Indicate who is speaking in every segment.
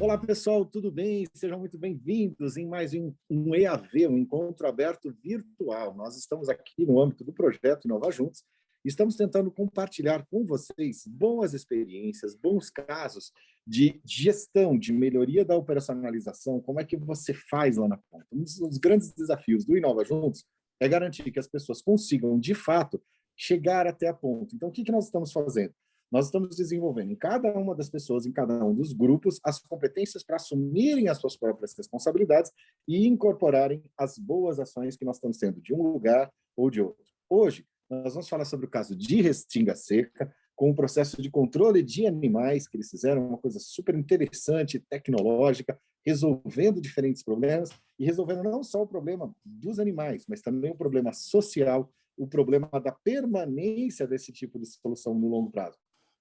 Speaker 1: Olá, pessoal, tudo bem? Sejam muito bem-vindos em mais um EAV, um encontro aberto virtual. Nós estamos aqui no âmbito do projeto Inova Juntos e estamos tentando compartilhar com vocês boas experiências, bons casos de gestão, de melhoria da operacionalização, como é que você faz lá na ponta. Um dos grandes desafios do Inova Juntos é garantir que as pessoas consigam, de fato, chegar até a ponta. Então, o que nós estamos fazendo? Nós estamos desenvolvendo em cada uma das pessoas, em cada um dos grupos, as competências para assumirem as suas próprias responsabilidades e incorporarem as boas ações que nós estamos tendo de um lugar ou de outro. Hoje, nós vamos falar sobre o caso de Restinga Seca, com o processo de controle de animais, que eles fizeram uma coisa super interessante, tecnológica, resolvendo diferentes problemas, e resolvendo não só o problema dos animais, mas também o problema social, o problema da permanência desse tipo de solução no longo prazo.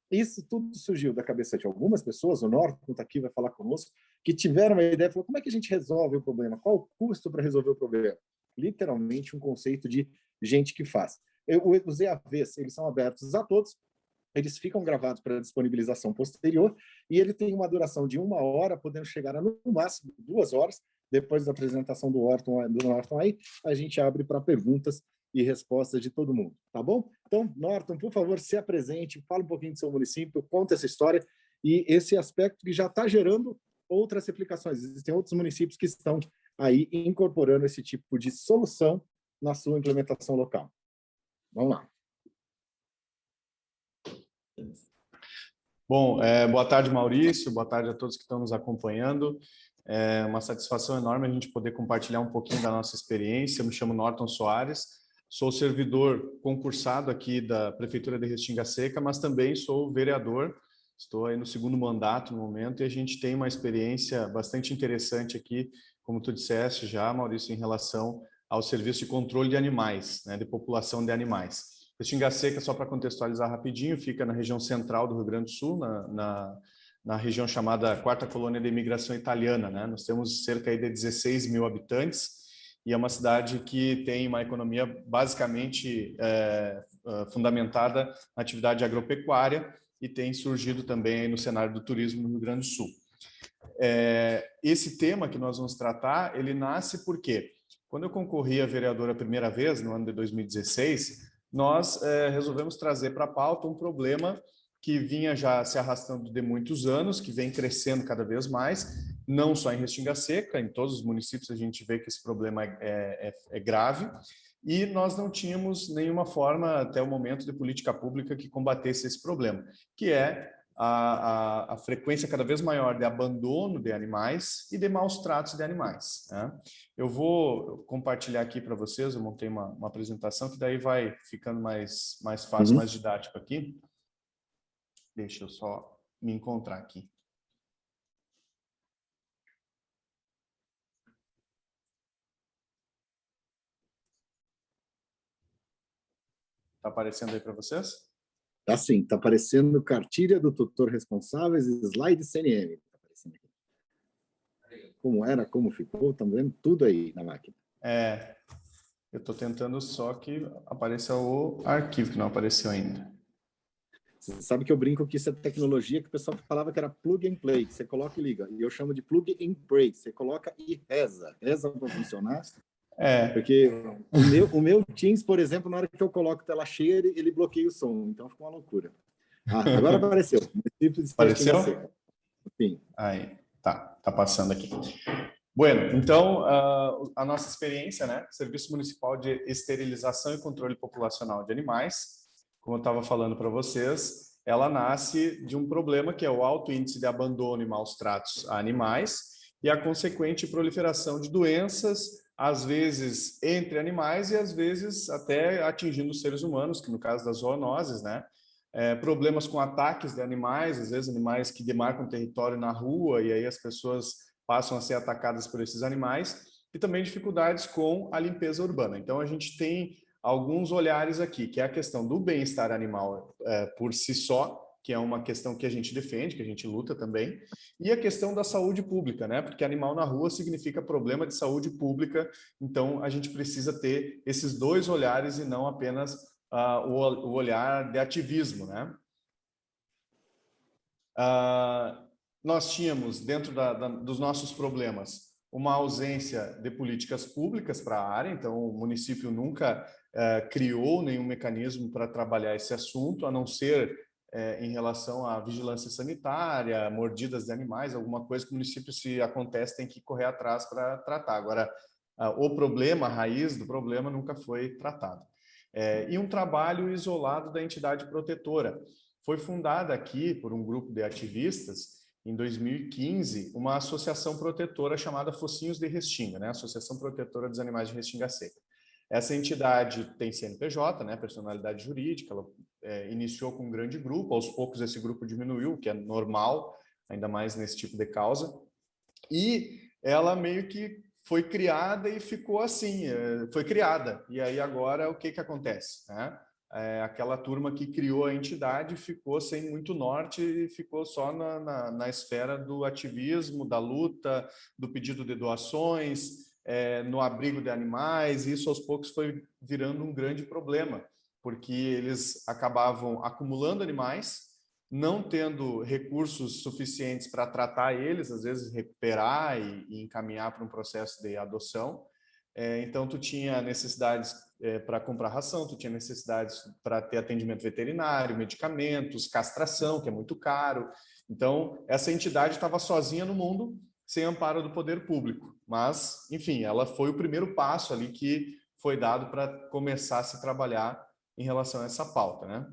Speaker 1: Isso tudo surgiu da cabeça de algumas pessoas, o Norton está aqui, vai falar conosco, que tiveram uma ideia, falou, como é que a gente resolve o problema? Qual o custo para resolver o problema? Literalmente um conceito de gente que faz. Os EAVs, eles são abertos a todos, eles ficam gravados para disponibilização posterior, e ele tem uma duração de 1 hora, podendo chegar a, no máximo, 2 horas. Depois da apresentação do Norton aí, a gente abre para perguntas e respostas de todo mundo, tá bom? Então, Norton, por favor, se apresente, fala um pouquinho do seu município, conta essa história e esse aspecto que já está gerando outras replicações. Existem outros municípios que estão aí incorporando esse tipo de solução na sua implementação local. Vamos lá.
Speaker 2: Bom, boa tarde, Maurício, boa tarde a todos que estão nos acompanhando. É uma satisfação enorme a gente poder compartilhar um pouquinho da nossa experiência. Eu me chamo Norton Soares, sou servidor concursado aqui da Prefeitura de Restinga Seca, mas também sou vereador, estou aí no 2º mandato no momento, e a gente tem uma experiência bastante interessante aqui, como tu disseste já, Maurício, em relação ao serviço de controle de animais, né, de população de animais. Restinga Seca, só para contextualizar rapidinho, fica na região central do Rio Grande do Sul, na região chamada 4ª Colônia de Imigração Italiana, né? Nós temos cerca aí de 16 mil habitantes e é uma cidade que tem uma economia basicamente fundamentada na atividade agropecuária e tem surgido também aí no cenário do turismo no Rio Grande do Sul. Esse tema que nós vamos tratar, ele nasce porque, quando eu concorri a vereador a primeira vez, no ano de 2016, nós resolvemos trazer para a pauta um problema que vinha já se arrastando de muitos anos, que vem crescendo cada vez mais, não só em Restinga Seca, em todos os municípios a gente vê que esse problema é grave, e nós não tínhamos nenhuma forma, até o momento, de política pública que combatesse esse problema, que é a frequência cada vez maior de abandono de animais e de maus tratos de animais, né? Eu vou compartilhar aqui para vocês, eu montei uma apresentação que daí vai ficando mais fácil, mais didático aqui. Deixa eu só me encontrar aqui. Está aparecendo aí para vocês?
Speaker 1: Tá sim, tá aparecendo cartilha do tutor responsável, slide CNM. Tá aparecendo aqui. Como era, como ficou, estamos vendo tudo aí na máquina.
Speaker 2: Eu estou tentando só que apareça o arquivo, que não apareceu ainda.
Speaker 1: Você sabe que eu brinco que isso é tecnologia que o pessoal falava que era plug and play, que você coloca e liga. E eu chamo de plug and pray, você coloca e reza. Reza para funcionar. Porque o meu Teams, por exemplo, na hora que eu coloco tela cheia, ele bloqueia o som. Então fica uma loucura. Agora apareceu.
Speaker 2: Apareceu?
Speaker 1: Sim.
Speaker 2: Aí, tá passando aqui. Bueno, então, a nossa experiência, né? Serviço Municipal de Esterilização e Controle Populacional de Animais, como eu estava falando para vocês, ela nasce de um problema que é o alto índice de abandono e maus tratos a animais e a consequente proliferação de doenças, às vezes entre animais e às vezes até atingindo os seres humanos, que no caso das zoonoses, né? Problemas com ataques de animais, às vezes animais que demarcam território na rua e aí as pessoas passam a ser atacadas por esses animais, e também dificuldades com a limpeza urbana. Então a gente tem alguns olhares aqui, que é a questão do bem-estar animal por si só, que é uma questão que a gente defende, que a gente luta também, e a questão da saúde pública, né? Porque animal na rua significa problema de saúde pública, então a gente precisa ter esses dois olhares e não apenas o olhar de ativismo, né? nós tínhamos, dentro dos nossos problemas, uma ausência de políticas públicas para a área, então o município nunca criou nenhum mecanismo para trabalhar esse assunto, a não ser em relação à vigilância sanitária, mordidas de animais, alguma coisa que o município, se acontece, tem que correr atrás para tratar. Agora, o problema, a raiz do problema nunca foi tratado. E um trabalho isolado da entidade protetora. Foi fundada aqui por um grupo de ativistas, em 2015, uma associação protetora chamada Focinhos de Restinga, né? Associação Protetora dos Animais de Restinga Seca. Essa entidade tem CNPJ, né? Personalidade jurídica, ela iniciou com um grande grupo, aos poucos esse grupo diminuiu, o que é normal, ainda mais nesse tipo de causa, e ela meio que foi criada e ficou assim, foi criada, e aí agora o que acontece, né? Aquela turma que criou a entidade ficou sem muito norte e ficou só na esfera do ativismo, da luta, do pedido de doações, no abrigo de animais, e isso aos poucos foi virando um grande problema, porque eles acabavam acumulando animais, não tendo recursos suficientes para tratar eles, às vezes recuperar e encaminhar para um processo de adoção. Então, tu tinha necessidades para comprar ração, tu tinha necessidades para ter atendimento veterinário, medicamentos, castração, que é muito caro. Então, essa entidade estava sozinha no mundo, sem amparo do poder público. Mas, enfim, ela foi o primeiro passo ali que foi dado para começar a se trabalhar em relação a essa pauta, né?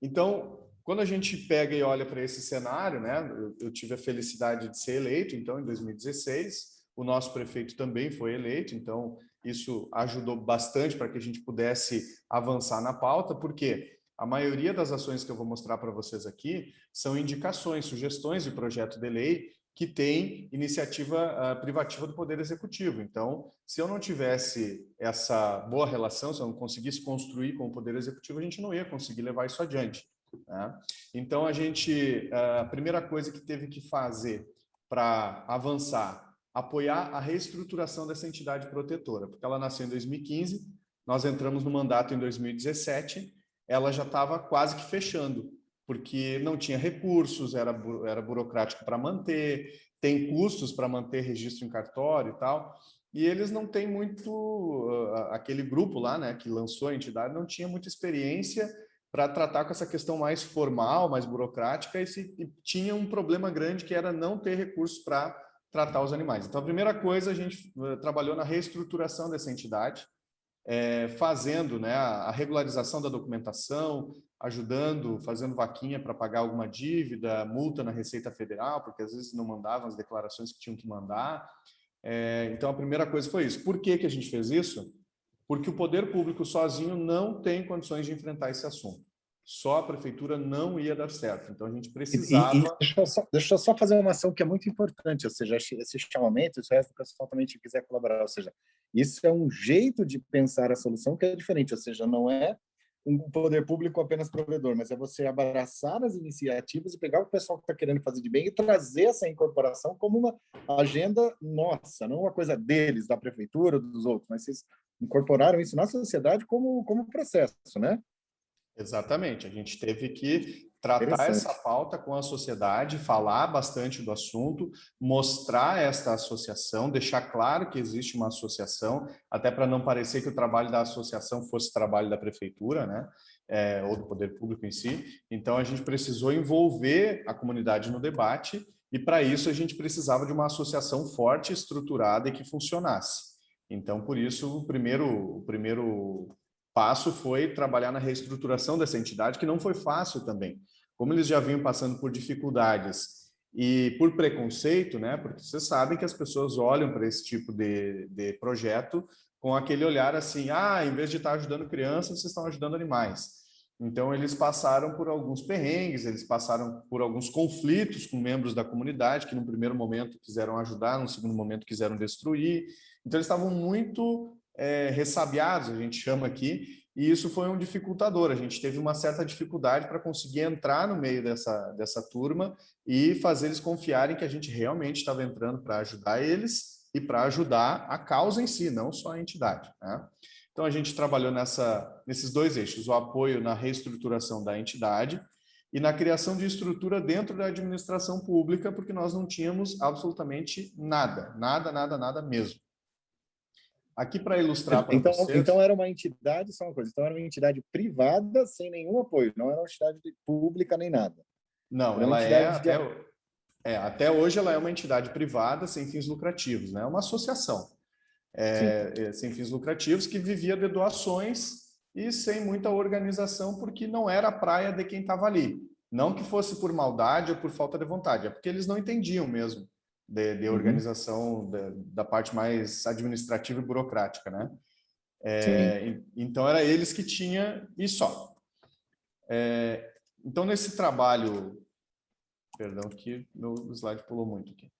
Speaker 2: Então, quando a gente pega e olha para esse cenário, né? Eu tive a felicidade de ser eleito, então, em 2016, o nosso prefeito também foi eleito, então isso ajudou bastante para que a gente pudesse avançar na pauta, porque a maioria das ações que eu vou mostrar para vocês aqui são indicações, sugestões de projeto de lei que tem iniciativa privativa do Poder Executivo. Então, se eu não tivesse essa boa relação, se eu não conseguisse construir com o Poder Executivo, a gente não ia conseguir levar isso adiante, né? Então, a primeira coisa que teve que fazer para avançar, apoiar a reestruturação dessa entidade protetora, porque ela nasceu em 2015, nós entramos no mandato em 2017, ela já estava quase que fechando, porque não tinha recursos, era burocrático para manter, tem custos para manter registro em cartório e tal, e eles não têm muito, aquele grupo lá, né, que lançou a entidade, não tinha muita experiência para tratar com essa questão mais formal, mais burocrática, e tinha um problema grande que era não ter recursos para tratar os animais. Então, a primeira coisa, a gente trabalhou na reestruturação dessa entidade, fazendo, né, a regularização da documentação, ajudando, fazendo vaquinha para pagar alguma dívida, multa na Receita Federal, porque às vezes não mandavam as declarações que tinham que mandar. Então, a primeira coisa foi isso. Por que a gente fez isso? Porque o poder público sozinho não tem condições de enfrentar esse assunto. Só a prefeitura não ia dar certo. Então, a gente precisava...
Speaker 1: Deixa eu só fazer uma ação que é muito importante, ou seja, esse chamamento, isso é se o pessoal também quiser colaborar, ou seja, isso é um jeito de pensar a solução que é diferente, ou seja, não é um poder público apenas provedor, mas é você abraçar as iniciativas e pegar o pessoal que está querendo fazer de bem e trazer essa incorporação como uma agenda nossa, não uma coisa deles, da prefeitura, dos outros, mas vocês incorporaram isso na sociedade como processo, né?
Speaker 2: Exatamente, a gente teve que tratar essa pauta com a sociedade, falar bastante do assunto, mostrar esta associação, deixar claro que existe uma associação, até para não parecer que o trabalho da associação fosse trabalho da prefeitura, né? Ou do poder público em si. Então, a gente precisou envolver a comunidade no debate e, para isso, a gente precisava de uma associação forte, estruturada e que funcionasse. Então, por isso, o primeiro passo foi trabalhar na reestruturação dessa entidade, que não foi fácil também. Como eles já vinham passando por dificuldades e por preconceito, né? Porque vocês sabem que as pessoas olham para esse tipo de projeto com aquele olhar assim, em vez de estar ajudando crianças, vocês estão ajudando animais. Então, eles passaram por alguns perrengues, eles passaram por alguns conflitos com membros da comunidade, que no primeiro momento quiseram ajudar, no segundo momento quiseram destruir. Então, eles estavam muito ressabiados, a gente chama aqui, e isso foi um dificultador. A gente teve uma certa dificuldade para conseguir entrar no meio dessa turma e fazer eles confiarem que a gente realmente estava entrando para ajudar eles e para ajudar a causa em si, não só a entidade, né? Então, a gente trabalhou nesses dois eixos, o apoio na reestruturação da entidade e na criação de estrutura dentro da administração pública, porque nós não tínhamos absolutamente nada, nada mesmo. Aqui para ilustrar para vocês...
Speaker 1: Então era uma entidade, só uma coisa, então era uma entidade privada sem nenhum apoio, não era uma entidade pública nem nada.
Speaker 2: Não, ela até hoje ela é uma entidade privada sem fins lucrativos, né? Uma associação sem fins lucrativos que vivia de doações e sem muita organização, porque não era a praia de quem estava ali. Não que fosse por maldade ou por falta de vontade, é porque eles não entendiam mesmo de organização da parte mais administrativa e burocrática, né? Então, era eles que tinham e só. Então, nesse trabalho... Perdão, que meu slide pulou muito aqui.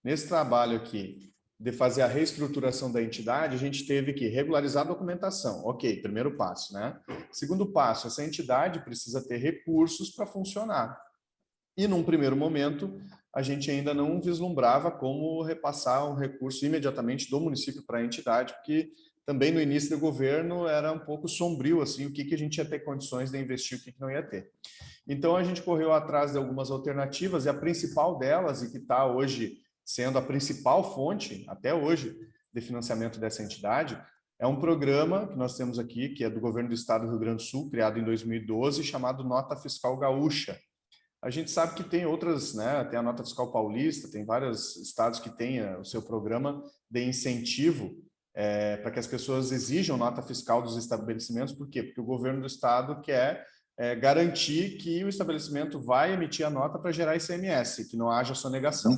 Speaker 2: Nesse trabalho aqui, de fazer a reestruturação da entidade, a gente teve que regularizar a documentação. Ok, primeiro passo, né? Segundo passo, essa entidade precisa ter recursos para funcionar. E, num primeiro momento, a gente ainda não vislumbrava como repassar um recurso imediatamente do município para a entidade, porque também no início do governo era um pouco sombrio assim, o que a gente ia ter condições de investir, o que não ia ter. Então, a gente correu atrás de algumas alternativas, e a principal delas, e que está hoje sendo a principal fonte, até hoje, de financiamento dessa entidade, é um programa que nós temos aqui, que é do governo do estado do Rio Grande do Sul, criado em 2012, chamado Nota Fiscal Gaúcha. A gente sabe que tem outras, né? Tem a Nota Fiscal Paulista, tem vários estados que têm o seu programa de incentivo para que as pessoas exijam nota fiscal dos estabelecimentos. Por quê? Porque o governo do estado quer garantir que o estabelecimento vai emitir a nota para gerar ICMS, que não haja sonegação.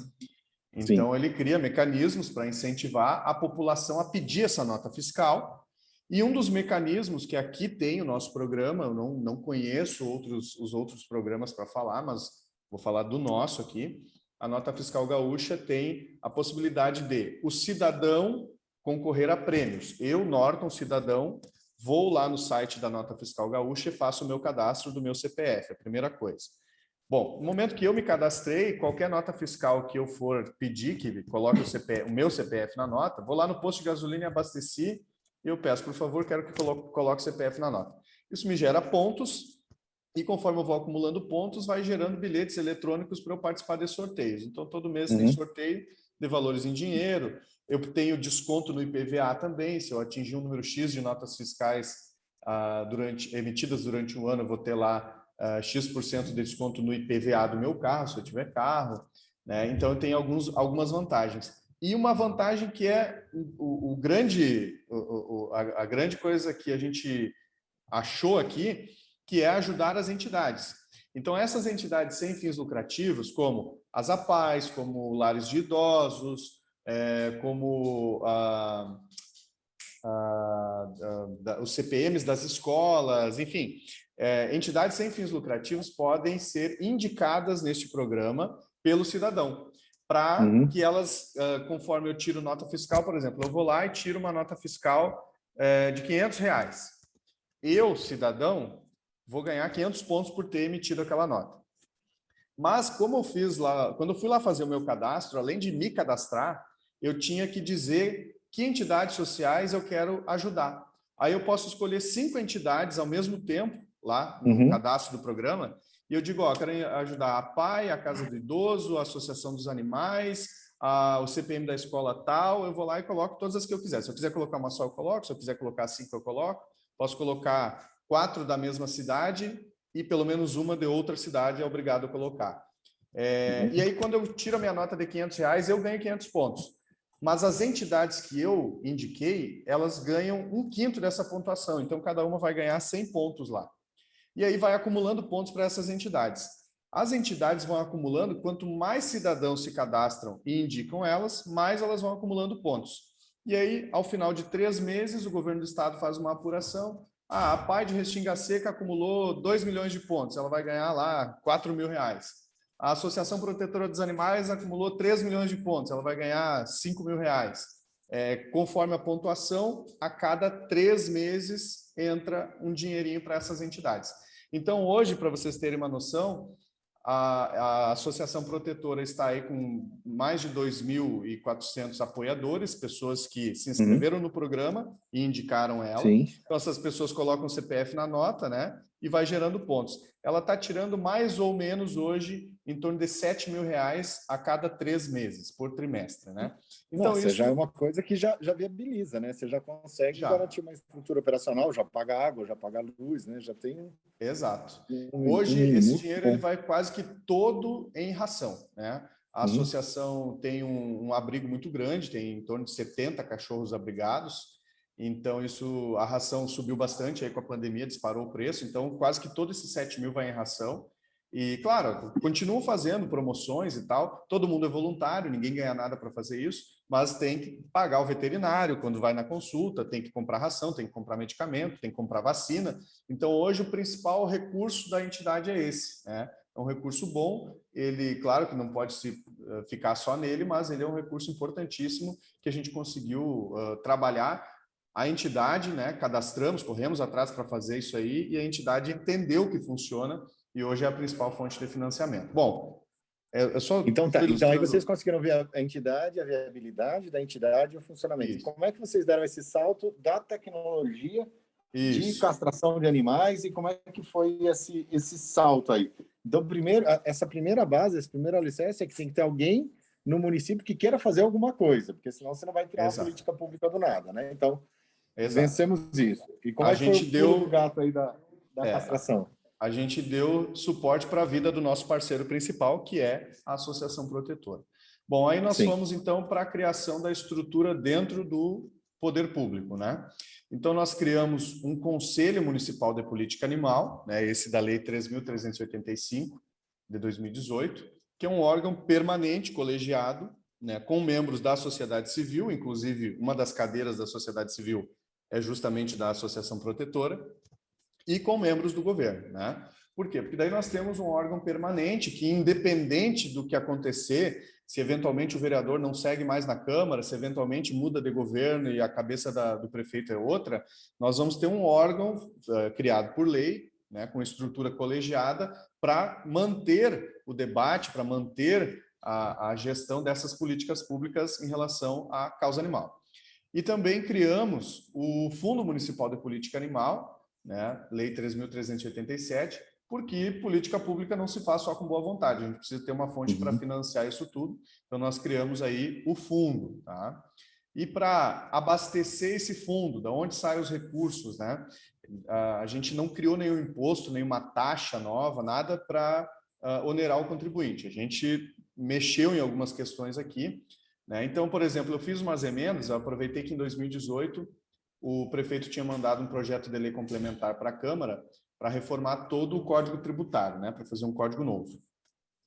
Speaker 2: Então, ele cria mecanismos para incentivar a população a pedir essa nota fiscal. E um dos mecanismos que aqui tem o nosso programa, eu não conheço os outros programas para falar, mas vou falar do nosso aqui. A Nota Fiscal Gaúcha tem a possibilidade de o cidadão concorrer a prêmios. Eu, Norton, cidadão, vou lá no site da Nota Fiscal Gaúcha e faço o meu cadastro do meu CPF, a primeira coisa. Bom, no momento que eu me cadastrei, qualquer nota fiscal que eu for pedir, que coloque o meu CPF na nota, vou lá no posto de gasolina e abasteci, e eu peço, por favor, quero que coloque o CPF na nota. Isso me gera pontos, e conforme eu vou acumulando pontos, vai gerando bilhetes eletrônicos para eu participar de sorteios. Então, todo mês tem sorteio de valores em dinheiro. Eu tenho desconto no IPVA também. Se eu atingir um número X de notas fiscais emitidas durante um ano, eu vou ter lá X% de desconto no IPVA do meu carro, se eu tiver carro, né? Então, eu tenho algumas vantagens. E uma vantagem que é a grande coisa que a gente achou aqui, que é ajudar as entidades. Então, essas entidades sem fins lucrativos, como as APAES, como lares de idosos, como os CPMs das escolas, enfim, entidades sem fins lucrativos podem ser indicadas neste programa pelo cidadão, para que elas, conforme eu tiro nota fiscal, por exemplo, eu vou lá e tiro uma nota fiscal de R$500. Eu, cidadão, vou ganhar 500 pontos por ter emitido aquela nota. Mas, como eu fiz lá, quando eu fui lá fazer o meu cadastro, além de me cadastrar, eu tinha que dizer que entidades sociais eu quero ajudar. Aí eu posso escolher 5 entidades ao mesmo tempo, lá no cadastro do programa, e eu digo, ó, quero ajudar a PAI, a Casa do Idoso, a Associação dos Animais, o CPM da escola tal, eu vou lá e coloco todas as que eu quiser. Se eu quiser colocar uma só, eu coloco. Se eu quiser colocar 5, eu coloco. Posso colocar 4 da mesma cidade e pelo menos uma de outra cidade é obrigado a colocar. E aí, quando eu tiro a minha nota de R$500, eu ganho 500 pontos. Mas as entidades que eu indiquei, elas ganham 1/5 dessa pontuação. Então, cada uma vai ganhar 100 pontos lá. E aí vai acumulando pontos para essas entidades. As entidades vão acumulando, quanto mais cidadãos se cadastram e indicam elas, mais elas vão acumulando pontos. E aí, ao final de 3 meses, o governo do estado faz uma apuração. A PAI de Restinga Seca acumulou 2 milhões de pontos, ela vai ganhar lá R$4.000. A Associação Protetora dos Animais acumulou 3 milhões de pontos, ela vai ganhar R$5.000. Conforme a pontuação, a cada 3 meses entra um dinheirinho para essas entidades. Então, hoje, para vocês terem uma noção, a Associação Protetora está aí com mais de 2.400 apoiadores, pessoas que se inscreveram no programa e indicaram ela. Então, essas pessoas colocam o CPF na nota, né? E vai gerando pontos. ela está tirando mais ou menos hoje em torno de R$ 7.000 a cada 3 meses, por trimestre, né? Então,
Speaker 1: Nossa, já é
Speaker 2: isso
Speaker 1: uma coisa que já viabiliza, né? Você já consegue
Speaker 2: já,
Speaker 1: garantir uma estrutura operacional, já paga água, já paga luz, né? Já tem
Speaker 2: exato.
Speaker 1: um
Speaker 2: Hoje,
Speaker 1: mínimo
Speaker 2: esse
Speaker 1: muito
Speaker 2: dinheiro ele
Speaker 1: bom.
Speaker 2: vai quase que todo em ração, né? A
Speaker 1: Uhum.
Speaker 2: associação tem um abrigo muito grande, tem em torno de 70 cachorros abrigados, então isso, a ração subiu bastante aí com a pandemia, disparou o preço, então quase que todo esse 7.000 vai em ração. E, claro, continuam fazendo promoções e tal, todo mundo é voluntário, ninguém ganha nada para fazer isso, mas tem que pagar o veterinário quando vai na consulta, tem que comprar ração, tem que comprar medicamento, tem que comprar vacina. Então, hoje, o principal recurso da entidade é esse, né? É um recurso bom, ele, claro que não pode ficar só nele, mas ele é um recurso importantíssimo que a gente conseguiu trabalhar. A entidade, né, cadastramos, corremos atrás para fazer isso aí, e a entidade entendeu que funciona, e hoje é a principal fonte de financiamento. Bom, eu só
Speaker 1: Então tá.
Speaker 2: estou
Speaker 1: Então aí vocês
Speaker 2: ilustrando
Speaker 1: conseguiram ver a entidade, a viabilidade da entidade e o funcionamento. E
Speaker 2: isso.
Speaker 1: como é que vocês deram esse salto da tecnologia de
Speaker 2: Isso,
Speaker 1: castração de animais e como é que foi esse salto aí? Então, primeiro, essa primeira base, esse primeiro alicerce é que tem que ter alguém no município que queira fazer alguma coisa, porque senão você não vai criar uma
Speaker 2: exato,
Speaker 1: política pública do nada, né? Então,
Speaker 2: exato.
Speaker 1: vencemos isso. E como
Speaker 2: A
Speaker 1: é que foi o
Speaker 2: gente
Speaker 1: pulo do
Speaker 2: deu,
Speaker 1: gato aí da
Speaker 2: é,
Speaker 1: castração?
Speaker 2: a gente deu suporte para a vida do nosso parceiro principal, que é a Associação Protetora. Bom, aí nós
Speaker 1: Sim.
Speaker 2: fomos então para a criação da estrutura dentro do poder público, né? Então nós criamos um Conselho Municipal de Política Animal, né, esse da Lei 3.385 de 2018, que é um órgão permanente, colegiado, né, com membros da sociedade civil, inclusive uma das cadeiras da sociedade civil é justamente da Associação Protetora, e com membros do governo, né? Por quê? Porque daí nós temos um órgão permanente que, independente do que acontecer, se eventualmente o vereador não segue mais na Câmara, se eventualmente muda de governo e a cabeça do prefeito é outra, nós vamos ter um órgão criado por lei, né, com estrutura colegiada, para manter o debate, para manter a gestão dessas políticas públicas em relação à causa animal. E também criamos o Fundo Municipal de Política Animal, né, Lei 3.387, porque política pública não se faz só com boa vontade, a gente precisa ter uma fonte para
Speaker 1: Uhum.
Speaker 2: financiar isso tudo, então nós criamos aí o fundo, tá? E para abastecer esse fundo, da onde saem os recursos, né? A gente não criou nenhum imposto, nenhuma taxa nova, nada para onerar o contribuinte. A gente mexeu em algumas questões aqui, né? Então, por exemplo, eu fiz umas emendas, eu aproveitei que em 2018 o prefeito tinha mandado um projeto de lei complementar para a Câmara para reformar todo o Código Tributário, né, para fazer um código novo.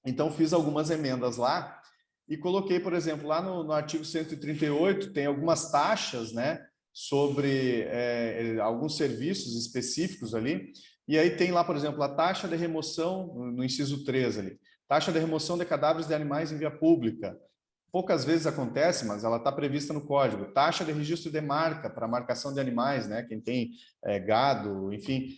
Speaker 2: Então, fiz algumas emendas lá e coloquei, por exemplo, lá no artigo 138, tem algumas taxas, né, sobre alguns serviços específicos ali, e aí tem lá, por exemplo, a taxa de remoção, no inciso 3 ali, taxa de remoção de cadáveres de animais em via pública. Poucas vezes acontece, mas ela está prevista no código. Taxa de registro de marca para marcação de animais, né? Quem tem gado, enfim.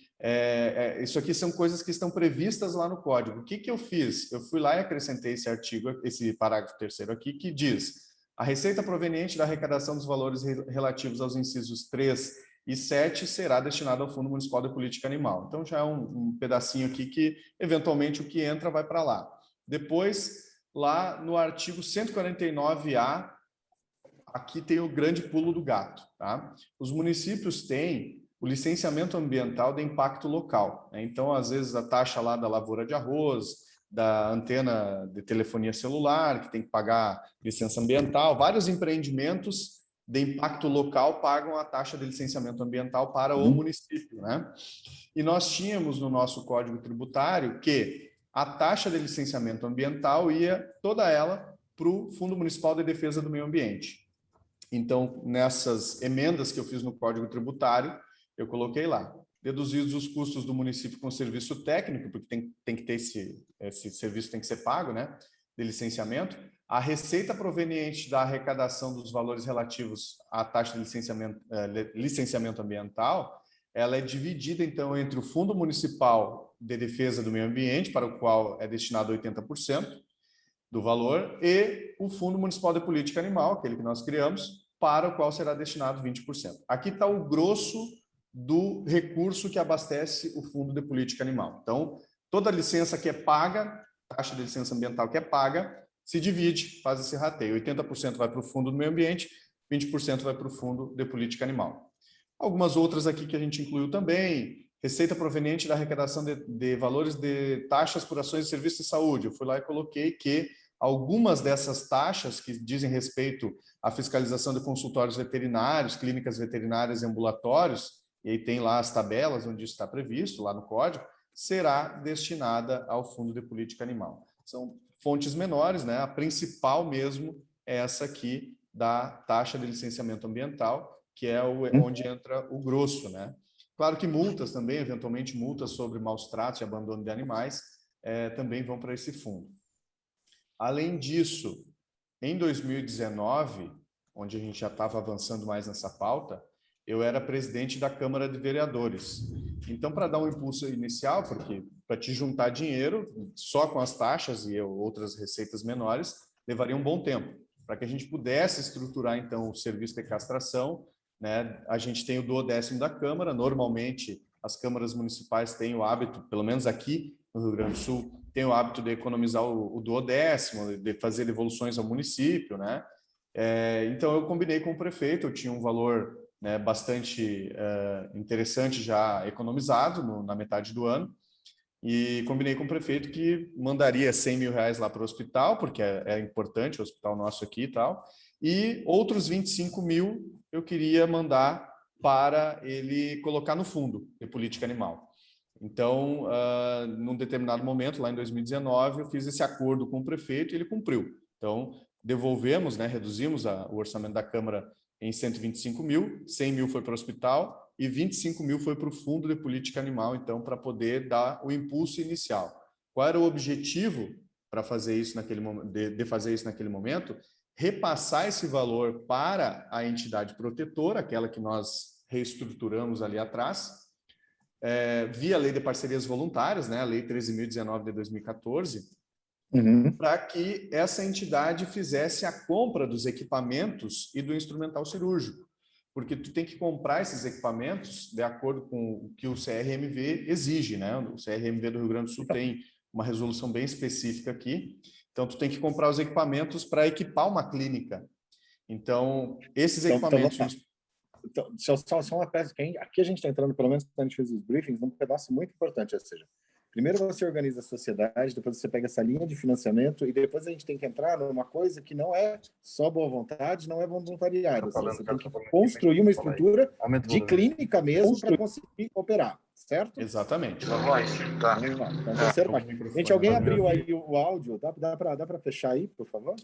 Speaker 2: Isso aqui são coisas que estão previstas lá no código. O que eu fiz? Eu fui lá e acrescentei esse artigo, esse parágrafo 3º aqui, que diz: a receita proveniente da arrecadação dos valores relativos aos incisos 3 e 7 será destinada ao Fundo Municipal de Política Animal. Então, já é um pedacinho aqui que, eventualmente, o que entra vai para lá. Depois, lá no artigo 149A, aqui tem o grande pulo do gato, tá? Os municípios têm o licenciamento ambiental de impacto local, né? Então, às vezes, a taxa lá da lavoura de arroz, da antena de telefonia celular, que tem que pagar licença ambiental, vários empreendimentos de impacto local pagam a taxa de licenciamento ambiental para o município, né? E nós tínhamos no nosso Código Tributário que a taxa de licenciamento ambiental ia toda ela para o Fundo Municipal de Defesa do Meio Ambiente. Então, nessas emendas que eu fiz no Código Tributário, eu coloquei lá, deduzidos os custos do município com serviço técnico, porque tem que ter esse serviço, tem que ser pago, né, de licenciamento, a receita proveniente da arrecadação dos valores relativos à taxa de licenciamento ambiental, ela é dividida, então, entre o Fundo Municipal de Defesa do Meio Ambiente, para o qual é destinado 80% do valor, e o Fundo Municipal de Política Animal, aquele que nós criamos, para o qual será destinado 20%. Aqui está o grosso do recurso que abastece o Fundo de Política Animal. Então, Toda licença que é paga, taxa de licença ambiental que é paga, se divide, faz esse rateio. 80% vai para o fundo do meio ambiente, 20% vai para o fundo de política animal. Algumas outras aqui que a gente incluiu também, receita proveniente da arrecadação de valores de taxas por ações de serviço de saúde. Eu fui lá e coloquei que algumas dessas taxas que dizem respeito à fiscalização de consultórios veterinários, clínicas veterinárias e ambulatórios, e aí tem lá as tabelas onde isso está previsto, lá no código, será destinada ao Fundo de Política Animal. São fontes menores, né? A principal mesmo é essa aqui da taxa de licenciamento ambiental, que é onde entra o grosso, né? Claro que multas também, eventualmente multas sobre maus tratos e abandono de animais, também vão para esse fundo. Além disso, em 2019, onde a gente já estava avançando mais nessa pauta, eu era presidente da Câmara de Vereadores. Então, para dar um impulso inicial, porque para te juntar dinheiro, só com as taxas e outras receitas menores, levaria um bom tempo. Para que a gente pudesse estruturar, então, o serviço de castração, né? A gente tem o duodécimo da Câmara, normalmente as câmaras municipais têm o hábito, pelo menos aqui no Rio Grande do Sul, tem o hábito de economizar o duodécimo, de fazer devoluções ao município, né? Então eu combinei com o prefeito, eu tinha um valor, né, bastante interessante já economizado na metade do ano, e combinei com o prefeito que mandaria 100 mil reais lá para o hospital, porque é importante o hospital nosso aqui e tal, e outros 25 mil eu queria mandar para ele colocar no fundo de política animal. Então, num determinado momento, lá em 2019, eu fiz esse acordo com o prefeito e ele cumpriu. Então, devolvemos, né, reduzimos o orçamento da Câmara em 125 mil, 100 mil foi para o hospital e 25 mil foi para o fundo de política animal, então, para poder dar o impulso inicial. Qual era o objetivo para fazer isso naquele momento, de fazer isso naquele momento? Repassar esse valor para a entidade protetora, aquela que nós reestruturamos ali atrás, via Lei de Parcerias Voluntárias, né, a Lei 13.019 de 2014, para que essa entidade fizesse a compra dos equipamentos e do instrumental cirúrgico, porque tu tem que comprar esses equipamentos de acordo com o que o CRMV exige, né? O CRMV do Rio Grande do Sul tem uma resolução bem específica aqui, então tu tem que comprar os equipamentos para equipar uma clínica. Então, esses equipamentos...
Speaker 1: Então, só uma peça que aqui a gente está entrando, pelo menos quando a gente fez os briefings, num pedaço muito importante, ou seja, primeiro você organiza a sociedade, depois você pega essa linha de financiamento e depois a gente tem que entrar numa coisa que não é só boa vontade, não é voluntariado. Você tem que construir uma estrutura de clínica mesmo para conseguir operar, certo?
Speaker 2: Exatamente.
Speaker 1: Tá. Então, terceira parte. Gente, alguém abriu aí o áudio? Dá para fechar aí, por favor?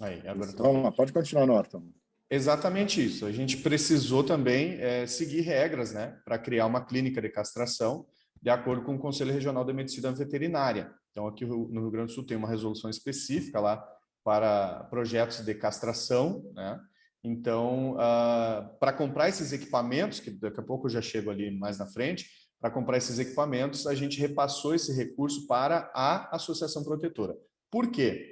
Speaker 2: Aí, agora
Speaker 1: tá. Vamos lá, pode continuar, Norton.
Speaker 2: Exatamente isso. A gente precisou também seguir regras, né, para criar uma clínica de castração de acordo com o Conselho Regional de Medicina Veterinária. Então, aqui no Rio Grande do Sul tem uma resolução específica lá para projetos de castração, né? Então, para comprar esses equipamentos, que daqui a pouco eu já chego ali mais na frente, para comprar esses equipamentos, a gente repassou esse recurso para a Associação Protetora. Por quê?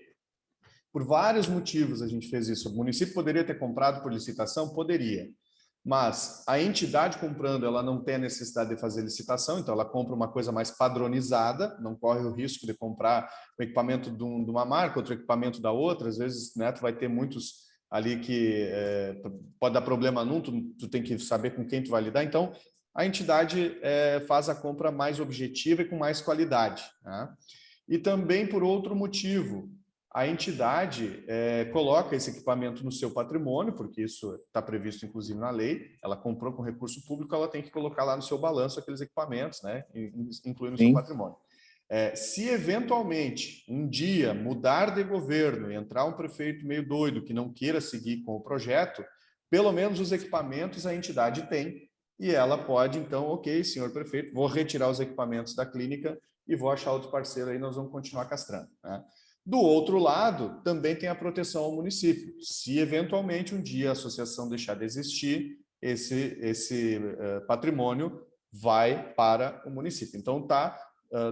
Speaker 2: Por vários motivos a gente fez isso. O município poderia ter comprado por licitação? Poderia. Mas a entidade comprando, ela não tem a necessidade de fazer licitação, então ela compra uma coisa mais padronizada, não corre o risco de comprar o equipamento de uma marca, outro equipamento da outra. Às vezes, né, tu vai ter muitos ali que pode dar problema num, tu tem que saber com quem tu vai lidar. Então, a entidade faz a compra mais objetiva e com mais qualidade, né? E também por outro motivo, a entidade coloca esse equipamento no seu patrimônio, porque isso está previsto, inclusive, na lei. Ela comprou com recurso público, ela tem que colocar lá no seu balanço aqueles equipamentos, né, incluindo o seu patrimônio. Se, eventualmente, um dia mudar de governo e entrar um prefeito meio doido que não queira seguir com o projeto, pelo menos os equipamentos a entidade tem, e ela pode, então, ok, senhor prefeito, vou retirar os equipamentos da clínica e vou achar outro parceiro aí, nós vamos continuar castrando, né? Do outro lado, também tem a proteção ao município. Se, eventualmente, um dia a associação deixar de existir, esse patrimônio vai para o município. Então, está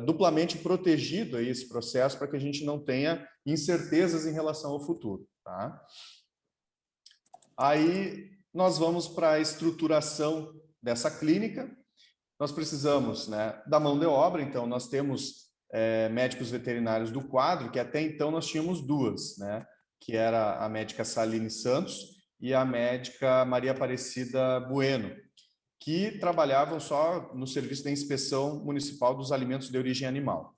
Speaker 2: duplamente protegido aí esse processo para que a gente não tenha incertezas em relação ao futuro, tá? Aí, nós vamos para a estruturação dessa clínica. nós precisamos, né, da mão de obra. Então, nós temos médicos veterinários do quadro, que até então nós tínhamos duas, né, que era a médica Saline Santos e a médica Maria Aparecida Bueno, que trabalhavam só no serviço de inspeção municipal dos alimentos de origem animal.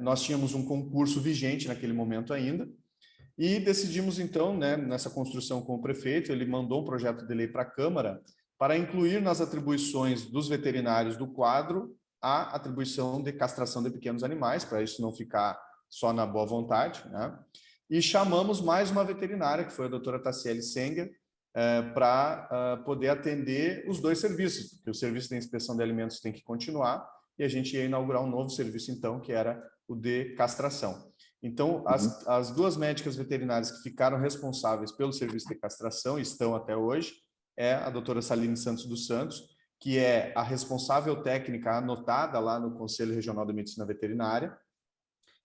Speaker 2: Nós tínhamos um concurso vigente naquele momento ainda, e decidimos então, né, nessa construção com o prefeito, ele mandou um projeto de lei para a Câmara para incluir nas atribuições dos veterinários do quadro a atribuição de castração de pequenos animais, para isso não ficar só na boa vontade, né? E chamamos mais uma veterinária, que foi a doutora Tassiele Senger, para poder atender os dois serviços, porque o serviço de inspeção de alimentos tem que continuar, e a gente ia inaugurar um novo serviço, então, que era o de castração. Então, as duas médicas veterinárias que ficaram responsáveis pelo serviço de castração, estão até hoje, é a doutora Saline Santos dos Santos, que é a responsável técnica anotada lá no Conselho Regional de Medicina Veterinária,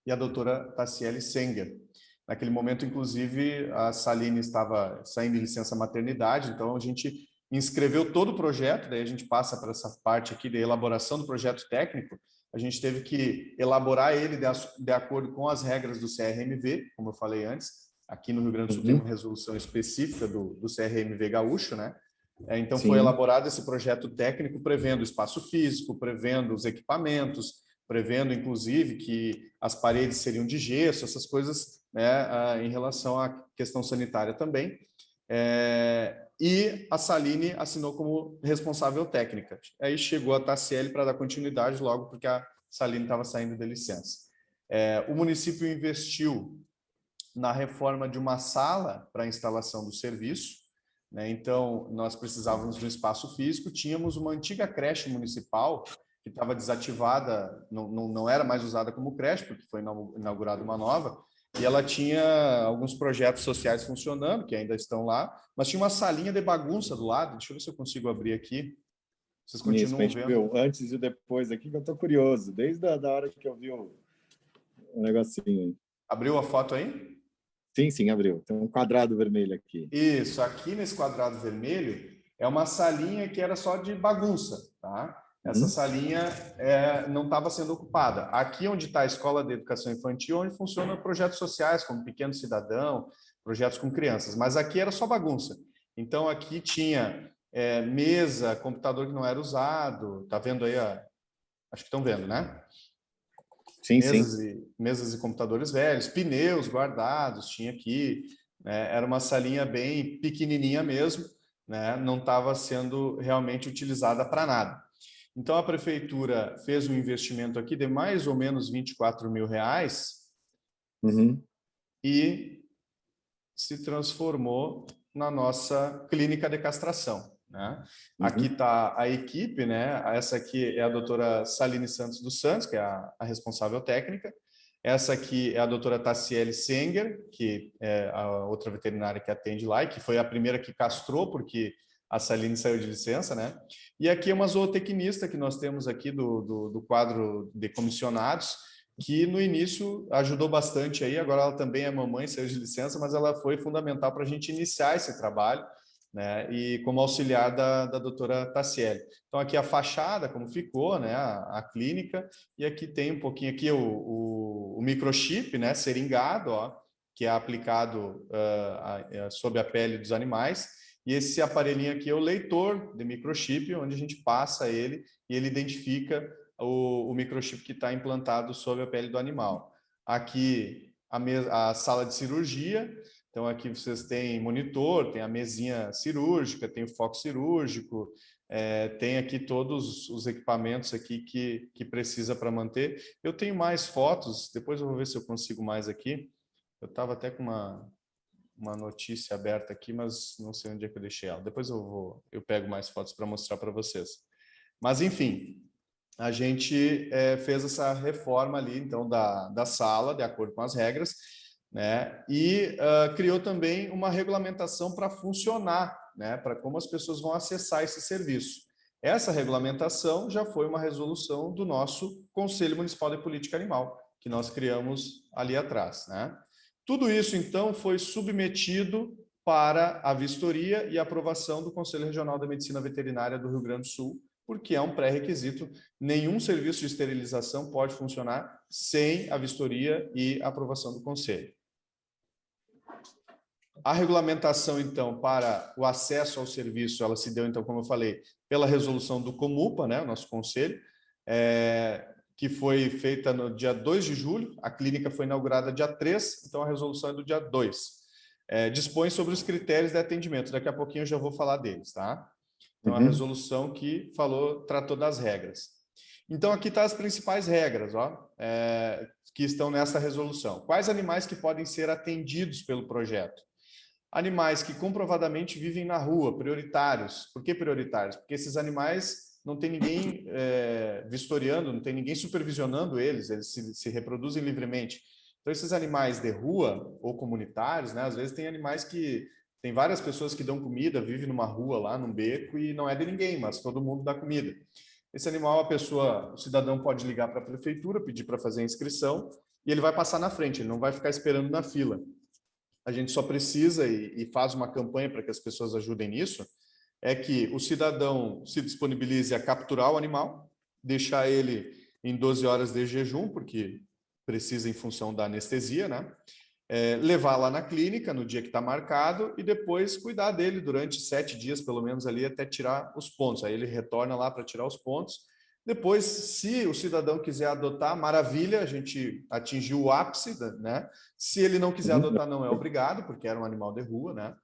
Speaker 2: e a doutora Tassiele Senger. Naquele momento, inclusive, a Saline estava saindo de licença maternidade, então a gente inscreveu todo o projeto, daí a gente passa para essa parte aqui de elaboração do projeto técnico. A gente teve que elaborar ele de acordo com as regras do CRMV, como eu falei antes. Aqui no Rio Grande do Sul tem uma resolução específica do CRMV gaúcho, né? Então
Speaker 1: Sim.
Speaker 2: foi elaborado esse projeto técnico prevendo o espaço físico, prevendo os equipamentos, prevendo inclusive que as paredes seriam de gesso, essas coisas, né, em relação à questão sanitária também. E a Saline assinou como responsável técnica. Aí chegou a Tassiele para dar continuidade logo, porque a Saline estava saindo de licença. O município investiu na reforma de uma sala para a instalação do serviço, né? Então, nós precisávamos de um espaço físico, tínhamos uma antiga creche municipal que estava desativada, não era mais usada como creche, porque foi inaugurada uma nova, e ela tinha alguns projetos sociais funcionando, que ainda estão lá, mas tinha uma salinha de bagunça do lado. Deixa eu ver se eu consigo abrir aqui. Vocês continuam
Speaker 1: Isso,
Speaker 2: vendo?
Speaker 1: Antes e depois aqui, que eu estou curioso, desde a hora que eu vi o negocinho.
Speaker 2: Abriu a foto aí?
Speaker 1: Sim, abriu. Tem um quadrado vermelho aqui.
Speaker 2: Isso, aqui nesse quadrado vermelho é uma salinha que era só de bagunça, tá? Essa salinha não estava sendo ocupada. Aqui onde está a Escola de Educação Infantil, onde funcionam projetos sociais, como Pequeno Cidadão, projetos com crianças. Mas aqui era só bagunça. Então, aqui tinha mesa, computador que não era usado. Tá vendo aí? Acho que estão vendo, né?
Speaker 1: Sim.
Speaker 2: Mesas e computadores velhos, pneus guardados, tinha aqui. Né? Era uma salinha bem pequenininha mesmo, né? Não estava sendo realmente utilizada para nada. Então, a prefeitura fez um investimento aqui de mais ou menos R$24 mil e se transformou na nossa clínica de castração. Né? Aqui está a equipe, né? Essa aqui é a doutora Saline Santos dos Santos, que é a responsável técnica. Essa aqui é a doutora Tassiele Senger, que é a outra veterinária que atende lá e que foi a primeira que castrou, porque a Saline saiu de licença, né? E aqui é uma zootecnista que nós temos aqui do quadro de comissionados, que no início ajudou bastante aí, agora ela também é mamãe, saiu de licença, mas ela foi fundamental para a gente iniciar esse trabalho, né? E como auxiliar da doutora Tassiele. Então aqui a fachada, como ficou, né? A clínica, e aqui tem um pouquinho aqui o microchip, né? Seringado, ó, que é aplicado sob a pele dos animais. E esse aparelhinho aqui é o leitor de microchip, onde a gente passa ele e ele identifica o microchip que está implantado sobre a pele do animal. Aqui a sala de cirurgia, então aqui vocês têm monitor, tem a mesinha cirúrgica, tem o foco cirúrgico, tem aqui todos os equipamentos aqui que precisa para manter. Eu tenho mais fotos, depois eu vou ver se eu consigo mais aqui. Eu estava até com uma notícia aberta aqui, mas não sei onde é que eu deixei ela. Depois eu pego mais fotos para mostrar para vocês. Mas, enfim, a gente fez essa reforma ali, então, da sala, de acordo com as regras, né? E criou também uma regulamentação para funcionar, né? Para como as pessoas vão acessar esse serviço. Essa regulamentação já foi uma resolução do nosso Conselho Municipal de Política Animal, que nós criamos ali atrás, né? Tudo isso, então, foi submetido para a vistoria e aprovação do Conselho Regional da Medicina Veterinária do Rio Grande do Sul, porque é um pré-requisito. Nenhum serviço de esterilização pode funcionar sem a vistoria e aprovação do Conselho. A regulamentação, então, para o acesso ao serviço, ela se deu, então, como eu falei, pela resolução do Comupa, né, o nosso conselho, que foi feita no dia 2 de julho, a clínica foi inaugurada dia 3, então a resolução é do dia 2. Dispõe sobre os critérios de atendimento, daqui a pouquinho eu já vou falar deles, tá? Então, a resolução que tratou das regras. Então, aqui estão as principais regras, ó, que estão nessa resolução. Quais animais que podem ser atendidos pelo projeto? Animais que comprovadamente vivem na rua, prioritários. Por que prioritários? Porque esses animais não tem ninguém vistoriando, não tem ninguém supervisionando eles se reproduzem livremente. Então, esses animais de rua ou comunitários, né, às vezes tem animais que... Tem várias pessoas que dão comida, vivem numa rua lá, num beco, e não é de ninguém, mas todo mundo dá comida. Esse animal, o cidadão pode ligar para a prefeitura, pedir para fazer a inscrição, e ele vai passar na frente, ele não vai ficar esperando na fila. A gente só precisa, e faz uma campanha para que as pessoas ajudem nisso, é que o cidadão se disponibilize a capturar o animal, deixar ele em 12 horas de jejum, porque precisa em função da anestesia, né? Levar lá na clínica no dia que está marcado e depois cuidar dele durante 7 dias, pelo menos ali, até tirar os pontos. Aí ele retorna lá para tirar os pontos. Depois, se o cidadão quiser adotar, maravilha, a gente atingiu o ápice, né? Se ele não quiser adotar, não é obrigado, porque era um animal de rua, né?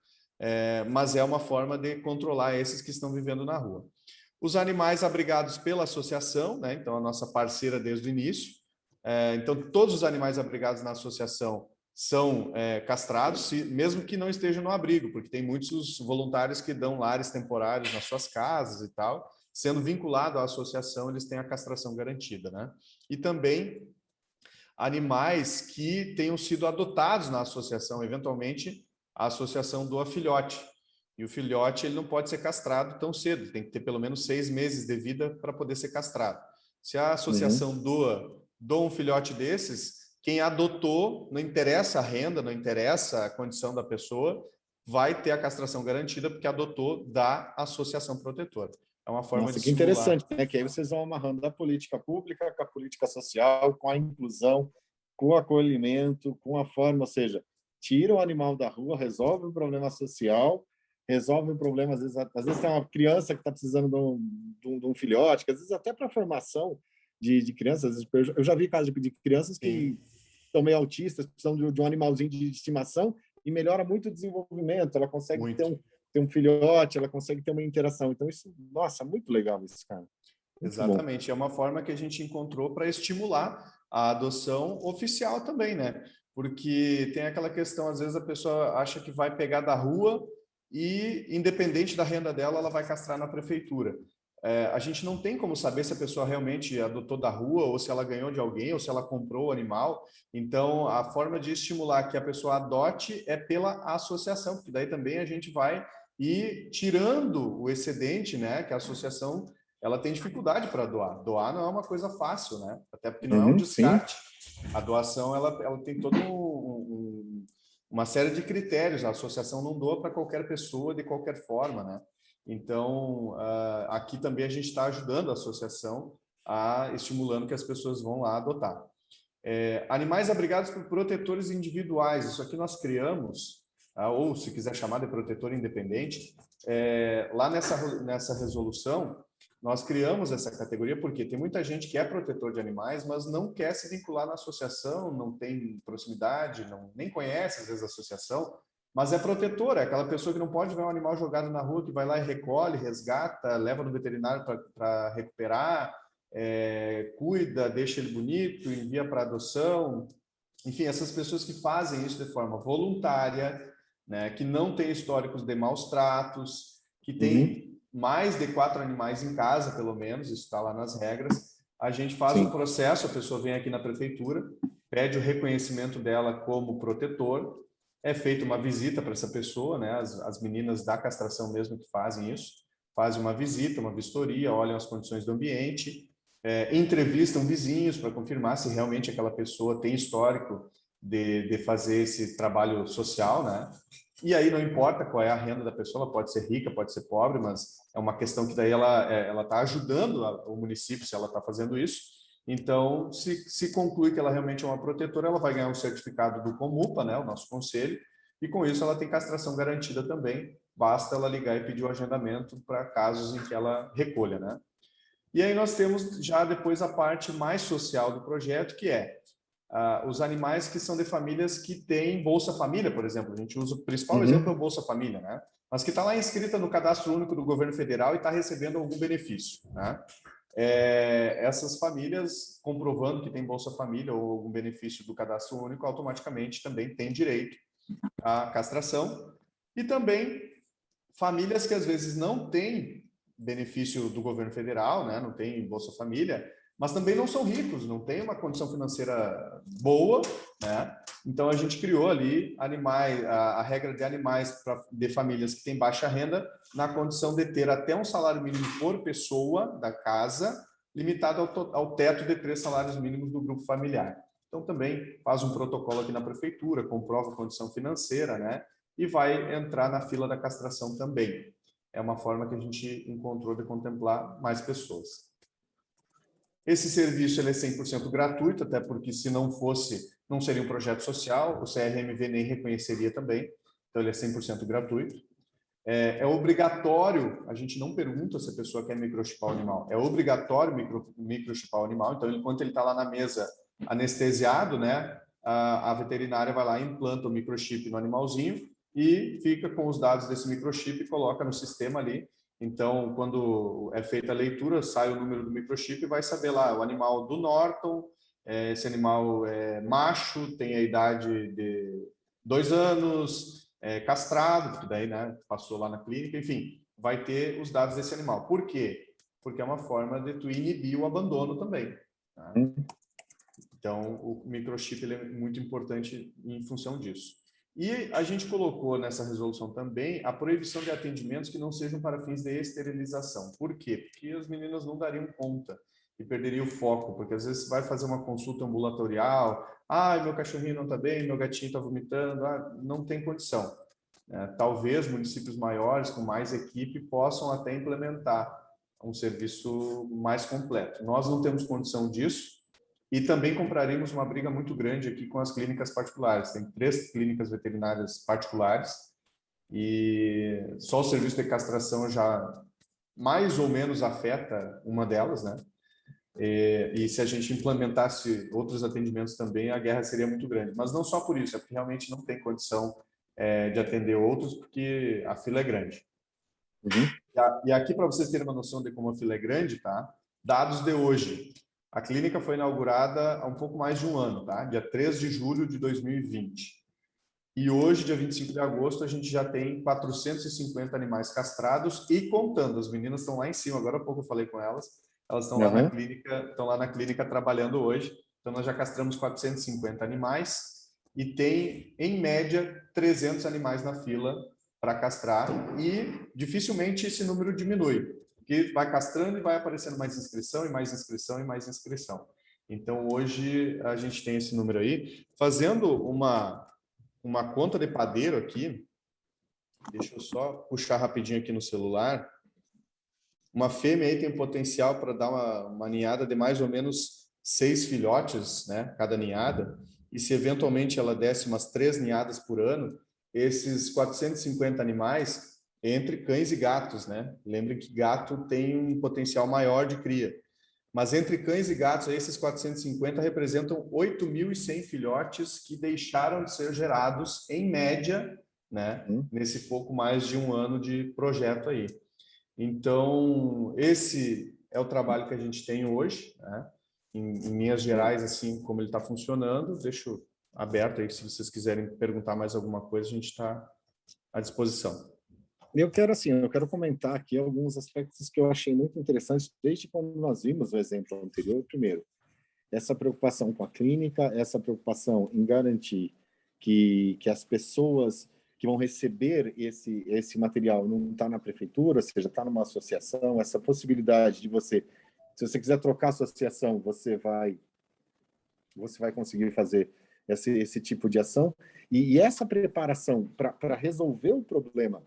Speaker 2: Mas é uma forma de controlar esses que estão vivendo na rua. Os animais abrigados pela associação, né? Então, a nossa parceira desde o início. Então, todos os animais abrigados na associação são castrados, mesmo que não estejam no abrigo, porque tem muitos voluntários que dão lares temporários nas suas casas e tal. Sendo vinculado à associação, eles têm a castração garantida, né? E também animais que tenham sido adotados na associação, eventualmente a associação doa filhote. E o filhote ele não pode ser castrado tão cedo, tem que ter pelo menos 6 meses de vida para poder ser castrado. Se a associação doa um filhote desses, quem adotou, não interessa a renda, não interessa a condição da pessoa, vai ter a castração garantida porque adotou da associação protetora. É uma forma de
Speaker 1: que interessante, né? Que aí vocês vão amarrando a política pública com a política social, com a inclusão, com o acolhimento, com a forma, ou seja, tira o animal da rua, resolve o problema social, resolve o problema, às vezes tem uma criança que está precisando de um filhote, que às vezes até para a formação de crianças, eu já vi casos de crianças que estão meio autistas, precisam de um animalzinho de estimação e melhora muito o desenvolvimento, ela consegue ter um filhote, ela consegue ter uma interação. Então, isso, nossa, muito legal isso, cara.
Speaker 2: Exatamente, é uma forma que a gente encontrou para estimular a adoção oficial também, né? Porque tem aquela questão, às vezes a pessoa acha que vai pegar da rua e, independente da renda dela, ela vai castrar na prefeitura. A gente não tem como saber se a pessoa realmente adotou da rua ou se ela ganhou de alguém ou se ela comprou o animal. Então, a forma de estimular que a pessoa adote é pela associação, porque daí também a gente vai ir tirando o excedente, né? Que a associação ela tem dificuldade para doar. Doar não é uma coisa fácil, né? Até porque não é um descarte. A doação ela tem toda uma série de critérios. A associação não doa para qualquer pessoa de qualquer forma, né? Então, aqui também a gente está ajudando a associação estimulando que as pessoas vão lá adotar. Animais abrigados por protetores individuais, isso aqui nós criamos, ou se quiser chamar de protetor independente, lá nessa resolução, nós criamos essa categoria porque tem muita gente que é protetor de animais, mas não quer se vincular na associação, não tem proximidade, nem conhece às vezes a associação, mas é protetora, é aquela pessoa que não pode ver um animal jogado na rua, que vai lá e recolhe, resgata, leva no veterinário para recuperar, cuida, deixa ele bonito, envia para adoção. Enfim, essas pessoas que fazem isso de forma voluntária, né, que não têm históricos de maus tratos, que têm mais de 4 animais em casa, pelo menos, isso está lá nas regras, a gente faz um processo, a pessoa vem aqui na prefeitura, pede o reconhecimento dela como protetor, é feita uma visita para essa pessoa, né? As meninas da castração mesmo que fazem isso, fazem uma visita, uma vistoria, olham as condições do ambiente, entrevistam vizinhos para confirmar se realmente aquela pessoa tem histórico de fazer esse trabalho social, né? E aí não importa qual é a renda da pessoa, ela pode ser rica, pode ser pobre, mas é uma questão que daí ela está ajudando o município se ela está fazendo isso. Então, se conclui que ela realmente é uma protetora, ela vai ganhar um certificado do Comupa, né, o nosso conselho, e com isso ela tem castração garantida também. Basta ela ligar e pedir o agendamento para casos em que ela recolha, né? E aí nós temos já depois a parte mais social do projeto, que é os animais que são de famílias que têm Bolsa Família, por exemplo. A gente usa o principal exemplo é o Bolsa Família, né? Mas que está lá inscrita no Cadastro Único do Governo Federal e está recebendo algum benefício, né? Essas famílias, comprovando que tem Bolsa Família ou algum benefício do Cadastro Único, automaticamente também têm direito à castração. E também famílias que às vezes não têm benefício do governo federal, né? Não tem Bolsa Família, mas também não são ricos, não têm uma condição financeira boa, né? Então a gente criou ali animais, a regra de animais de famílias que têm baixa renda, na condição de ter até um salário mínimo por pessoa da casa, limitado ao teto de 3 salários mínimos do grupo familiar. Então também faz um protocolo aqui na prefeitura, comprova a condição financeira, né? E vai entrar na fila da castração também. É uma forma que a gente encontrou de contemplar mais pessoas. Esse serviço ele é 100% gratuito, até porque se não fosse, não seria um projeto social, o CRMV nem reconheceria também, então ele é 100% gratuito. É obrigatório, a gente não pergunta se a pessoa quer microchipar o animal, é obrigatório microchipar o animal, então enquanto ele está lá na mesa anestesiado, né, a veterinária vai lá e implanta o microchip no animalzinho e fica com os dados desse microchip e coloca no sistema ali. Então, quando é feita a leitura, sai o número do microchip e vai saber lá o animal do Norton, esse animal é macho, tem a idade de 2 anos, castrado, porque daí, né, passou lá na clínica, enfim, vai ter os dados desse animal. Por quê? Porque é uma forma de tu inibir o abandono também. Tá? Então, o microchip ele é muito importante em função disso. E a gente colocou nessa resolução também a proibição de atendimentos que não sejam para fins de esterilização. Por quê? Porque as meninas não dariam conta e perderiam o foco, porque às vezes você vai fazer uma consulta ambulatorial, meu cachorrinho não está bem, meu gatinho está vomitando, não tem condição. Talvez municípios maiores, com mais equipe, possam até implementar um serviço mais completo. Nós não temos condição disso, e também compraríamos uma briga muito grande aqui com as clínicas particulares. Tem 3 clínicas veterinárias particulares e só o serviço de castração já mais ou menos afeta uma delas, né? E se a gente implementasse outros atendimentos também, a guerra seria muito grande. Mas não só por isso, é porque realmente não tem condição de atender outros, porque a fila é grande. E aqui, para vocês terem uma noção de como a fila é grande, tá? Dados de hoje. A clínica foi inaugurada há um pouco mais de um ano, tá? Dia 3 de julho de 2020. E hoje, dia 25 de agosto, a gente já tem 450 animais castrados e contando. As meninas estão lá em cima, agora há pouco eu falei com elas. Elas estão lá na clínica trabalhando hoje. Então, nós já castramos 450 animais e tem, em média, 300 animais na fila para castrar e dificilmente esse número diminui. Que vai castrando e vai aparecendo mais inscrição e mais inscrição e mais inscrição. Então, hoje, a gente tem esse número aí. Fazendo uma conta de padeiro aqui, deixa eu só puxar rapidinho aqui no celular. Uma fêmea aí tem potencial para dar uma ninhada de mais ou menos 6 filhotes, né, cada ninhada. E se eventualmente ela desse umas 3 ninhadas por ano, esses 450 animais entre cães e gatos, né? Lembrem que gato tem um potencial maior de cria. Mas entre cães e gatos, esses 450 representam 8.100 filhotes que deixaram de ser gerados, em média, né? Nesse pouco mais de um ano de projeto aí. Então, esse é o trabalho que a gente tem hoje, né? Em linhas gerais, assim como ele está funcionando. Deixo aberto aí, se vocês quiserem perguntar mais alguma coisa, a gente está à disposição.
Speaker 1: Eu quero comentar aqui alguns aspectos que eu achei muito interessantes desde quando nós vimos o exemplo anterior. Primeiro, essa preocupação com a clínica, essa preocupação em garantir que as pessoas que vão receber esse material não está na prefeitura, ou seja, está numa associação, essa possibilidade de você, se você quiser trocar a associação, você vai conseguir fazer esse tipo de ação. E essa preparação para resolver o problema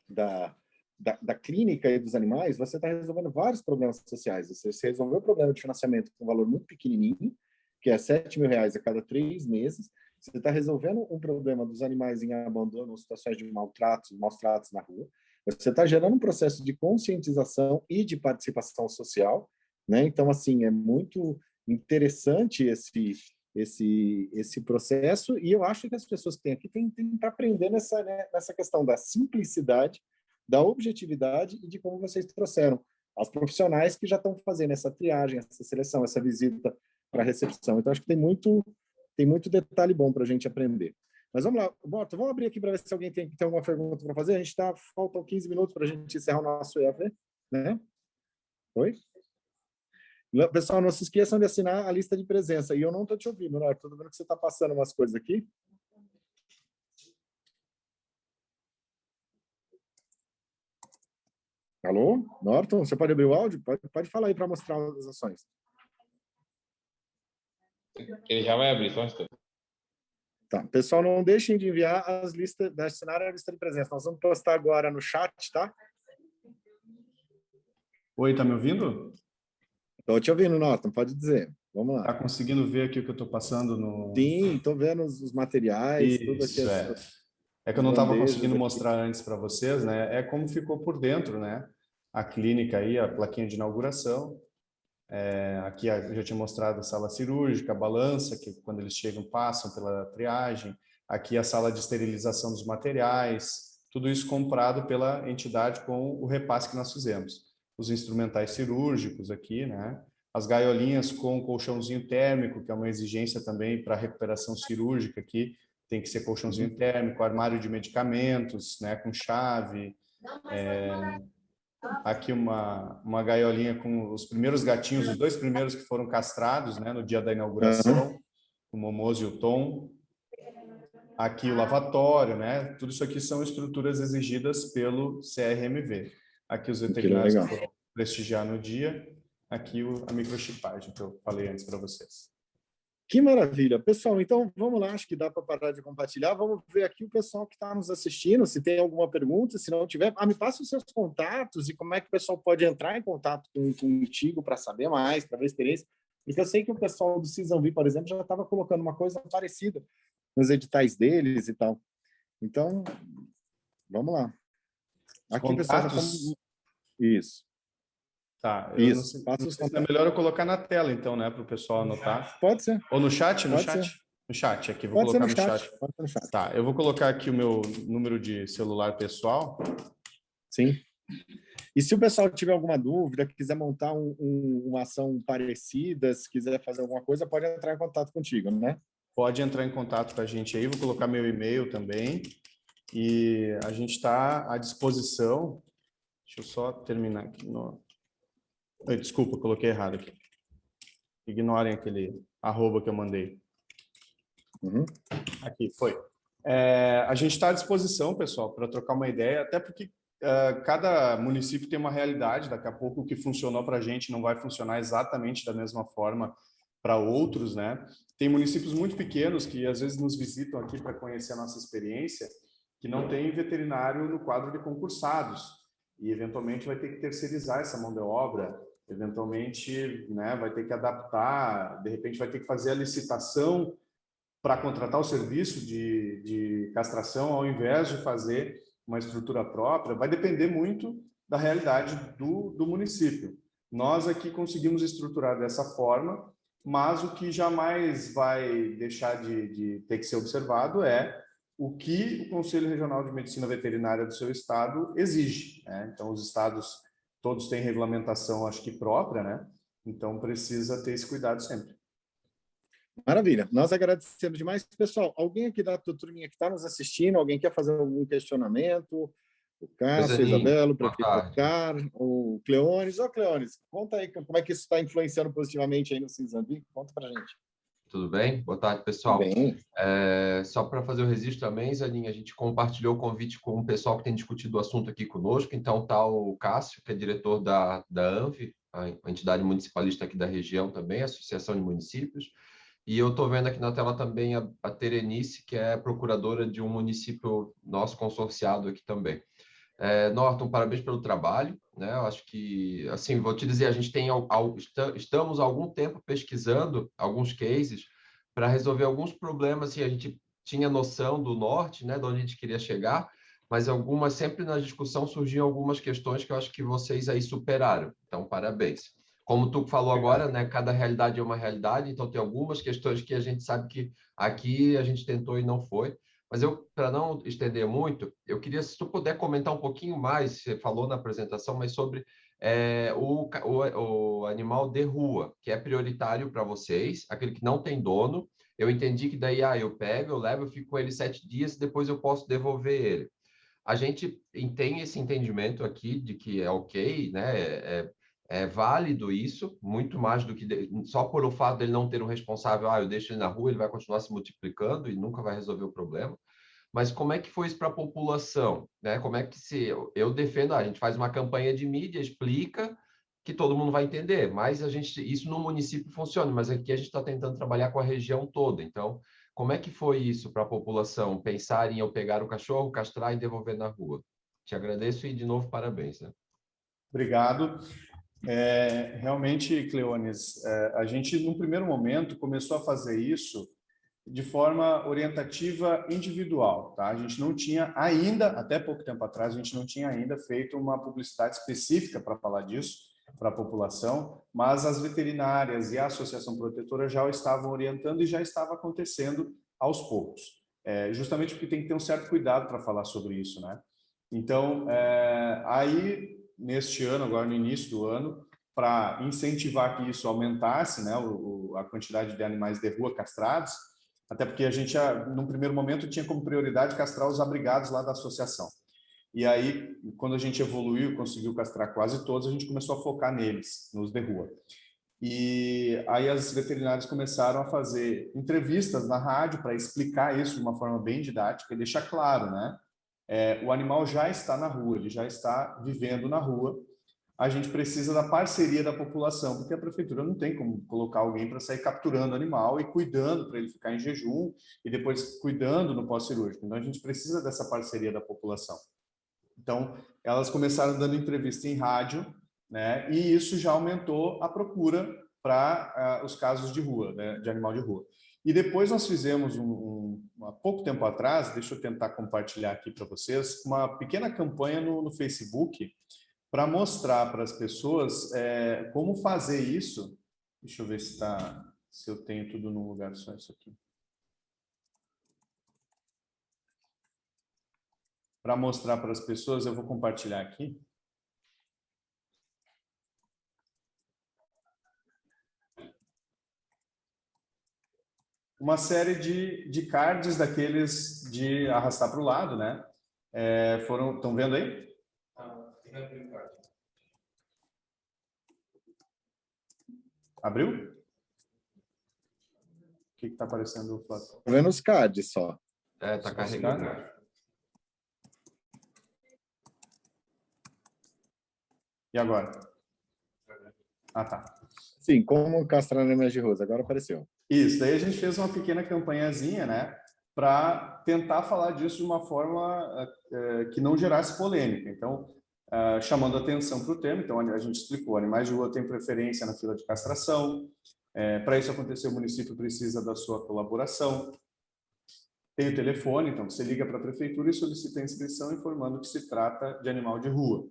Speaker 1: da clínica e dos animais, você está resolvendo vários problemas sociais. Você resolveu o problema de financiamento com um valor muito pequenininho, que é R$7.000 a cada 3 meses. Você está resolvendo um problema dos animais em abandono, situações de maus tratos na rua. Você está gerando um processo de conscientização e de participação social, né? Então, assim, é muito interessante esse processo, e eu acho que as pessoas que têm aqui têm que estar aprendendo nessa questão da simplicidade, da objetividade e de como vocês trouxeram as profissionais que já estão fazendo essa triagem, essa seleção, essa visita para a recepção. Então, acho que tem muito detalhe bom para a gente aprender. Mas vamos lá, Bota, vamos abrir aqui para ver se alguém tem alguma pergunta para fazer. Faltam 15 minutos para a gente encerrar o nosso EAV, né? Oi? Pessoal, não se esqueçam de assinar a lista de presença. E eu não estou te ouvindo, né? Estou vendo que você está passando umas coisas aqui. Alô? Norton, você pode abrir o áudio? Pode falar aí para mostrar as ações.
Speaker 3: Ele já vai abrir, só um instante.
Speaker 1: Tá. Pessoal, não deixem de enviar as listas, de assinar a lista de presença. Nós vamos postar agora no chat, tá?
Speaker 2: Oi, tá me ouvindo?
Speaker 1: Estou te ouvindo, Norton, pode dizer. Vamos lá.
Speaker 2: Tá conseguindo ver aqui o que eu estou passando no...
Speaker 1: Sim, estou vendo os materiais,
Speaker 2: Isso,
Speaker 1: tudo aqui.
Speaker 2: É que eu não estava conseguindo
Speaker 1: aqui
Speaker 2: mostrar antes para vocês, né? É como ficou por dentro, né? A clínica aí, a plaquinha de inauguração. Aqui eu já tinha mostrado a sala cirúrgica, a balança, que quando eles chegam passam pela triagem. Aqui a sala de esterilização dos materiais. Tudo isso comprado pela entidade com o repasse que nós fizemos. Os instrumentais cirúrgicos aqui, né? As gaiolinhas com colchãozinho térmico, que é uma exigência também para recuperação cirúrgica aqui. Tem que ser colchãozinho térmico, armário de medicamentos, né? Com chave. Aqui uma gaiolinha com os primeiros gatinhos, os 2 primeiros que foram castrados, né, no dia da inauguração, o Momoso e o Tom. Aqui o lavatório, né? Tudo isso aqui são estruturas exigidas pelo CRMV. Aqui os veterinários que foram prestigiar no dia. Aqui a microchipagem que eu falei antes para vocês.
Speaker 1: Que maravilha. Pessoal, então vamos lá, acho que dá para parar de compartilhar. Vamos ver aqui o pessoal que está nos assistindo, se tem alguma pergunta, se não tiver, me passa os seus contatos e como é que o pessoal pode entrar em contato contigo para saber mais, para ver a experiência. Porque eu sei que o pessoal do Cisão por exemplo, já estava colocando uma coisa parecida nos editais deles e tal. Então, vamos lá. Aqui o pessoal já está... Isso.
Speaker 2: Tá,
Speaker 1: isso.
Speaker 2: Não sei se é melhor eu colocar na tela, então, né, para o pessoal anotar.
Speaker 1: Pode ser.
Speaker 2: Ou no chat? No
Speaker 1: Pode
Speaker 2: chat?
Speaker 1: ser.
Speaker 2: No chat, aqui, vou
Speaker 1: Pode
Speaker 2: colocar
Speaker 1: ser
Speaker 2: no chat.
Speaker 1: Pode ser no chat.
Speaker 2: Tá, eu vou colocar aqui o meu número de celular pessoal.
Speaker 1: Sim. E se o pessoal tiver alguma dúvida, quiser montar uma ação parecida, se quiser fazer alguma coisa, pode entrar em contato contigo, né?
Speaker 2: Pode entrar em contato com a gente aí, vou colocar meu e-mail também. E a gente está à disposição. Deixa eu só terminar aqui. Desculpa, coloquei errado aqui. Ignorem aquele @ que eu mandei. Aqui, foi. A gente está à disposição, pessoal, para trocar uma ideia, até porque cada município tem uma realidade. Daqui a pouco o que funcionou para a gente não vai funcionar exatamente da mesma forma para outros, né? Tem municípios muito pequenos que às vezes nos visitam aqui para conhecer a nossa experiência, que não tem veterinário no quadro de concursados e eventualmente vai ter que terceirizar essa mão de obra, eventualmente, né, vai ter que adaptar, de repente vai ter que fazer a licitação para contratar o serviço de castração ao invés de fazer uma estrutura própria. Vai depender muito da realidade do município. Nós aqui conseguimos estruturar dessa forma, mas o que jamais vai deixar de ter que ser observado é o que o Conselho Regional de Medicina Veterinária do seu estado exige, né? Então, os estados todos têm regulamentação, acho que própria, né? Então, precisa ter esse cuidado sempre.
Speaker 1: Maravilha. Nós agradecemos demais. Pessoal, alguém aqui da turminha que está nos assistindo, alguém quer fazer algum questionamento? O Cássio, a Isabela, o prefeito Car, o Cleones. Ô, Cleones, conta aí como é que isso está influenciando positivamente aí no Cisambim. Conta para a gente.
Speaker 4: Tudo bem? Boa tarde, pessoal.
Speaker 1: Tudo bem.
Speaker 4: Só para fazer o registro também, Zanin, a gente compartilhou o convite com o pessoal que tem discutido o assunto aqui conosco. Então, está o Cássio, que é diretor da ANV, a entidade municipalista aqui da região também, Associação de Municípios. E eu estou vendo aqui na tela também a Terenice, que é procuradora de um município nosso consorciado aqui também. Norton, parabéns pelo trabalho, né? Eu acho que, assim, vou te dizer, a gente estamos há algum tempo pesquisando alguns cases para resolver alguns problemas, assim, a gente tinha noção do norte, né, de onde a gente queria chegar, mas sempre na discussão surgiam algumas questões que eu acho que vocês aí superaram. Então, parabéns. Como tu falou agora, né, cada realidade é uma realidade, então tem algumas questões que a gente sabe que aqui a gente tentou e não foi. Mas eu, para não estender muito, eu queria, se tu puder comentar um pouquinho mais, você falou na apresentação, mas sobre o animal de rua, que é prioritário para vocês, aquele que não tem dono. Eu entendi que daí, eu pego, eu levo, eu fico com ele 7 dias e depois eu posso devolver ele. A gente tem esse entendimento aqui de que é ok, né? É válido isso, muito mais do que só por o fato dele não ter um responsável, eu deixo ele na rua, ele vai continuar se multiplicando e nunca vai resolver o problema. Mas como é que foi isso para a população, né? Como é que eu defendo, a gente faz uma campanha de mídia, explica que todo mundo vai entender, mas isso no município funciona, mas aqui a gente está tentando trabalhar com a região toda. Então, como é que foi isso para a população pensar em eu pegar o cachorro, castrar e devolver na rua? Te agradeço e de novo parabéns, né?
Speaker 2: Obrigado. Realmente, Cleones, a gente, num primeiro momento, começou a fazer isso de forma orientativa individual, tá? A gente não tinha ainda, até pouco tempo atrás, a gente não tinha ainda feito uma publicidade específica para falar disso para a população, mas as veterinárias e a Associação Protetora já o estavam orientando e já estava acontecendo aos poucos. Justamente porque tem que ter um certo cuidado para falar sobre isso, né? Então, aí, neste ano, agora no início do ano, para incentivar que isso aumentasse, né, a quantidade de animais de rua castrados, até porque a gente, num primeiro momento, tinha como prioridade castrar os abrigados lá da associação. E aí, quando a gente evoluiu, conseguiu castrar quase todos, a gente começou a focar neles, nos de rua. E aí as veterinárias começaram a fazer entrevistas na rádio para explicar isso de uma forma bem didática e deixar claro, né? O animal já está na rua, ele já está vivendo na rua. A gente precisa da parceria da população, porque a prefeitura não tem como colocar alguém para sair capturando o animal e cuidando para ele ficar em jejum e depois cuidando no pós-cirúrgico. Então, a gente precisa dessa parceria da população. Então, elas começaram dando entrevista em rádio, né? E isso já aumentou a procura para os casos de rua, né? De animal de rua. E depois nós fizemos, há pouco tempo atrás, deixa eu tentar compartilhar aqui para vocês, uma pequena campanha no Facebook para mostrar para as pessoas como fazer isso. Deixa eu ver se eu tenho tudo num lugar só isso aqui. Para mostrar para as pessoas, eu vou compartilhar aqui. Uma série de cards daqueles de arrastar para o lado, né? Estão vendo aí? Abriu? O que está aparecendo, Flávio?
Speaker 1: Estou vendo os cards só.
Speaker 4: Está carregando.
Speaker 2: E agora? Ah, tá.
Speaker 1: Sim, como castrar animais de rua. Agora apareceu.
Speaker 2: Isso, daí a gente fez uma pequena campanhazinha, né? Para tentar falar disso de uma forma que não gerasse polêmica. Então, chamando atenção para o tema, então a gente explicou, animais de rua têm preferência na fila de castração. Para isso acontecer, o município precisa da sua colaboração. Tem o telefone, então você liga para a prefeitura e solicita a inscrição informando que se trata de animal de rua.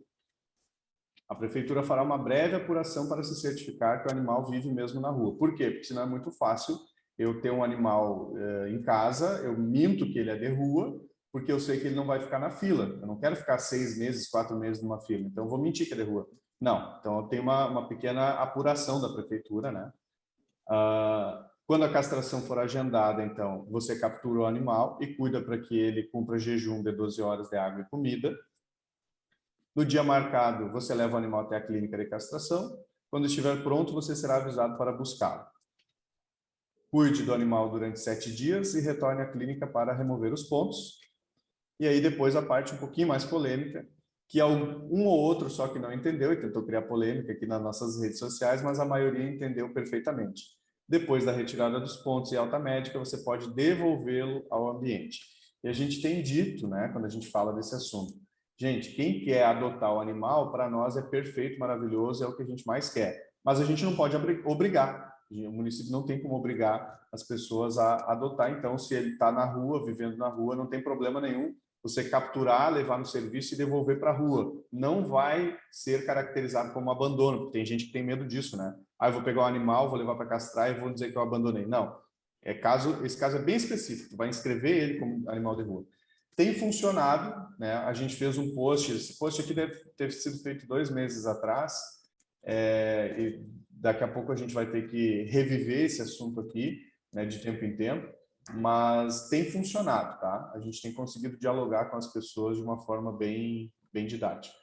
Speaker 2: A prefeitura fará uma breve apuração para se certificar que o animal vive mesmo na rua. Por quê? Porque senão é muito fácil eu ter um animal em casa, eu minto que ele é de rua, porque eu sei que ele não vai ficar na fila. Eu não quero ficar 6 meses, 4 meses numa fila, então eu vou mentir que é de rua. Não, então eu tenho uma pequena apuração da prefeitura, né? Quando a castração for agendada, então, você captura o animal e cuida para que ele cumpra jejum de 12 horas de água e comida. No dia marcado, você leva o animal até a clínica de castração. Quando estiver pronto, você será avisado para buscá-lo. Cuide do animal durante 7 dias e retorne à clínica para remover os pontos. E aí depois a parte um pouquinho mais polêmica, que um ou outro só que não entendeu e tentou criar polêmica aqui nas nossas redes sociais, mas a maioria entendeu perfeitamente. Depois da retirada dos pontos e alta médica, você pode devolvê-lo ao ambiente. E a gente tem dito, né, quando a gente fala desse assunto, gente, quem quer adotar o animal, para nós é perfeito, maravilhoso, é o que a gente mais quer. Mas a gente não pode obrigar. O município não tem como obrigar as pessoas a adotar. Então, se ele está na rua, vivendo na rua, não tem problema nenhum você capturar, levar no serviço e devolver para a rua. Não vai ser caracterizado como abandono, porque tem gente que tem medo disso, né? Ah, eu vou pegar um animal, vou levar para castrar e vou dizer que eu abandonei. Não. Esse caso é bem específico, tu vai inscrever ele como animal de rua. Tem funcionado, né? A gente fez um post, esse post aqui deve ter sido feito 2 meses atrás, e daqui a pouco a gente vai ter que reviver esse assunto aqui, né, de tempo em tempo, mas tem funcionado, tá? A gente tem conseguido dialogar com as pessoas de uma forma bem didática.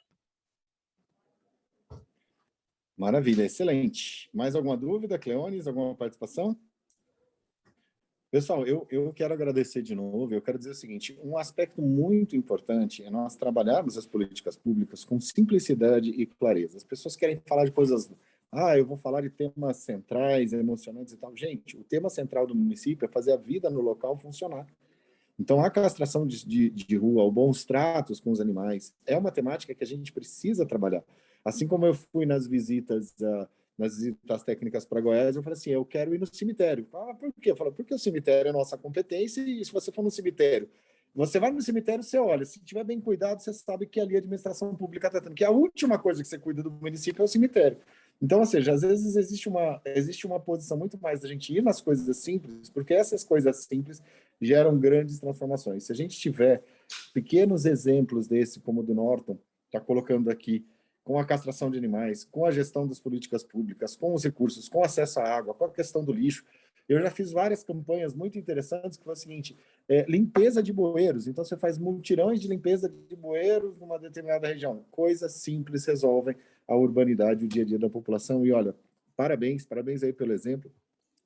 Speaker 1: Maravilha, excelente. Mais alguma dúvida, Cleones? Alguma participação? Pessoal, eu quero agradecer de novo. Eu quero dizer o seguinte, um aspecto muito importante é nós trabalharmos as políticas públicas com simplicidade e clareza. As pessoas querem falar de coisas... eu vou falar de temas centrais, emocionantes e tal. Gente, o tema central do município é fazer a vida no local funcionar. Então, a castração de rua, os bons tratos com os animais, é uma temática que a gente precisa trabalhar. Assim como eu fui nas visitas técnicas para Goiás, eu falei assim, eu quero ir no cemitério. Por quê? Eu falo, porque o cemitério é nossa competência e se você for no cemitério, você vai no cemitério, você olha, se tiver bem cuidado, você sabe que ali a administração pública está tendo, que a última coisa que você cuida do município é o cemitério. Então, ou seja, às vezes existe uma posição muito mais da gente ir nas coisas simples, porque essas coisas simples geram grandes transformações. Se a gente tiver pequenos exemplos desse, como o do Norton, está colocando aqui, com a castração de animais, com a gestão das políticas públicas, com os recursos, com acesso à água, com a questão do lixo. Eu já fiz várias campanhas muito interessantes, que foi o seguinte, limpeza de bueiros. Então, você faz mutirões de limpeza de bueiros numa determinada região. Coisas simples resolvem a urbanidade, o dia a dia da população. E, olha, parabéns aí pelo exemplo.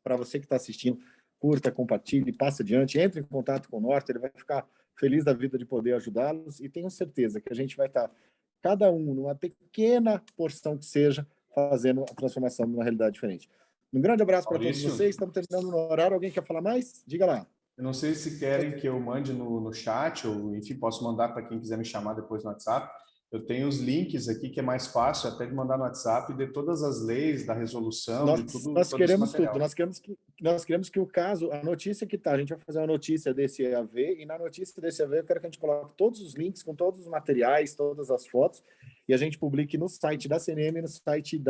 Speaker 1: Para você que está assistindo, curta, compartilhe, passe adiante, entre em contato com o Norton, ele vai ficar feliz da vida de poder ajudá-los e tenho certeza que a gente vai estar cada um, numa pequena porção que seja, fazendo a transformação numa realidade diferente. Um grande abraço para todos vocês. Estamos terminando no horário. Alguém quer falar mais? Diga lá.
Speaker 2: Eu não sei se querem que eu mande no chat, ou enfim, posso mandar para quem quiser me chamar depois no WhatsApp. Eu tenho os links aqui, que é mais fácil até de mandar no WhatsApp, de todas as leis, da resolução, de tudo.
Speaker 1: Nós queremos tudo. Nós queremos que o caso, a notícia que está, a gente vai fazer uma notícia desse EAV, e na notícia desse EAV eu quero que a gente coloque todos os links com todos os materiais, todas as fotos, e a gente publique no site da CNM e no site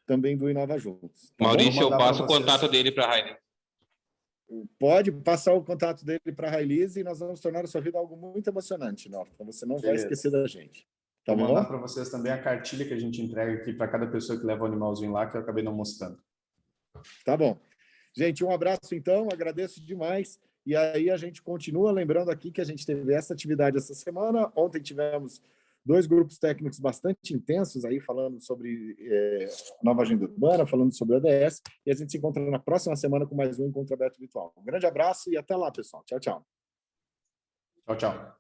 Speaker 1: também do Inova Juntos.
Speaker 3: Tá, Maurício, eu passo o contato dele para a Raílise.
Speaker 1: Pode passar o contato dele para a Raílise e nós vamos tornar a sua vida algo muito emocionante, Norton. Você não vai esquecer da gente.
Speaker 2: Tá bom? Vou mandar para vocês também a cartilha que a gente entrega aqui para cada pessoa que leva o animalzinho lá, que eu acabei não mostrando.
Speaker 1: Tá bom. Gente, um abraço então, agradeço demais. E aí a gente continua lembrando aqui que a gente teve essa atividade essa semana. Ontem tivemos 2 grupos técnicos bastante intensos aí falando sobre nova agenda urbana, falando sobre o ODS, e a gente se encontra na próxima semana com mais um encontro aberto virtual. Um grande abraço e até lá, pessoal. Tchau, tchau.
Speaker 2: Tchau, tchau.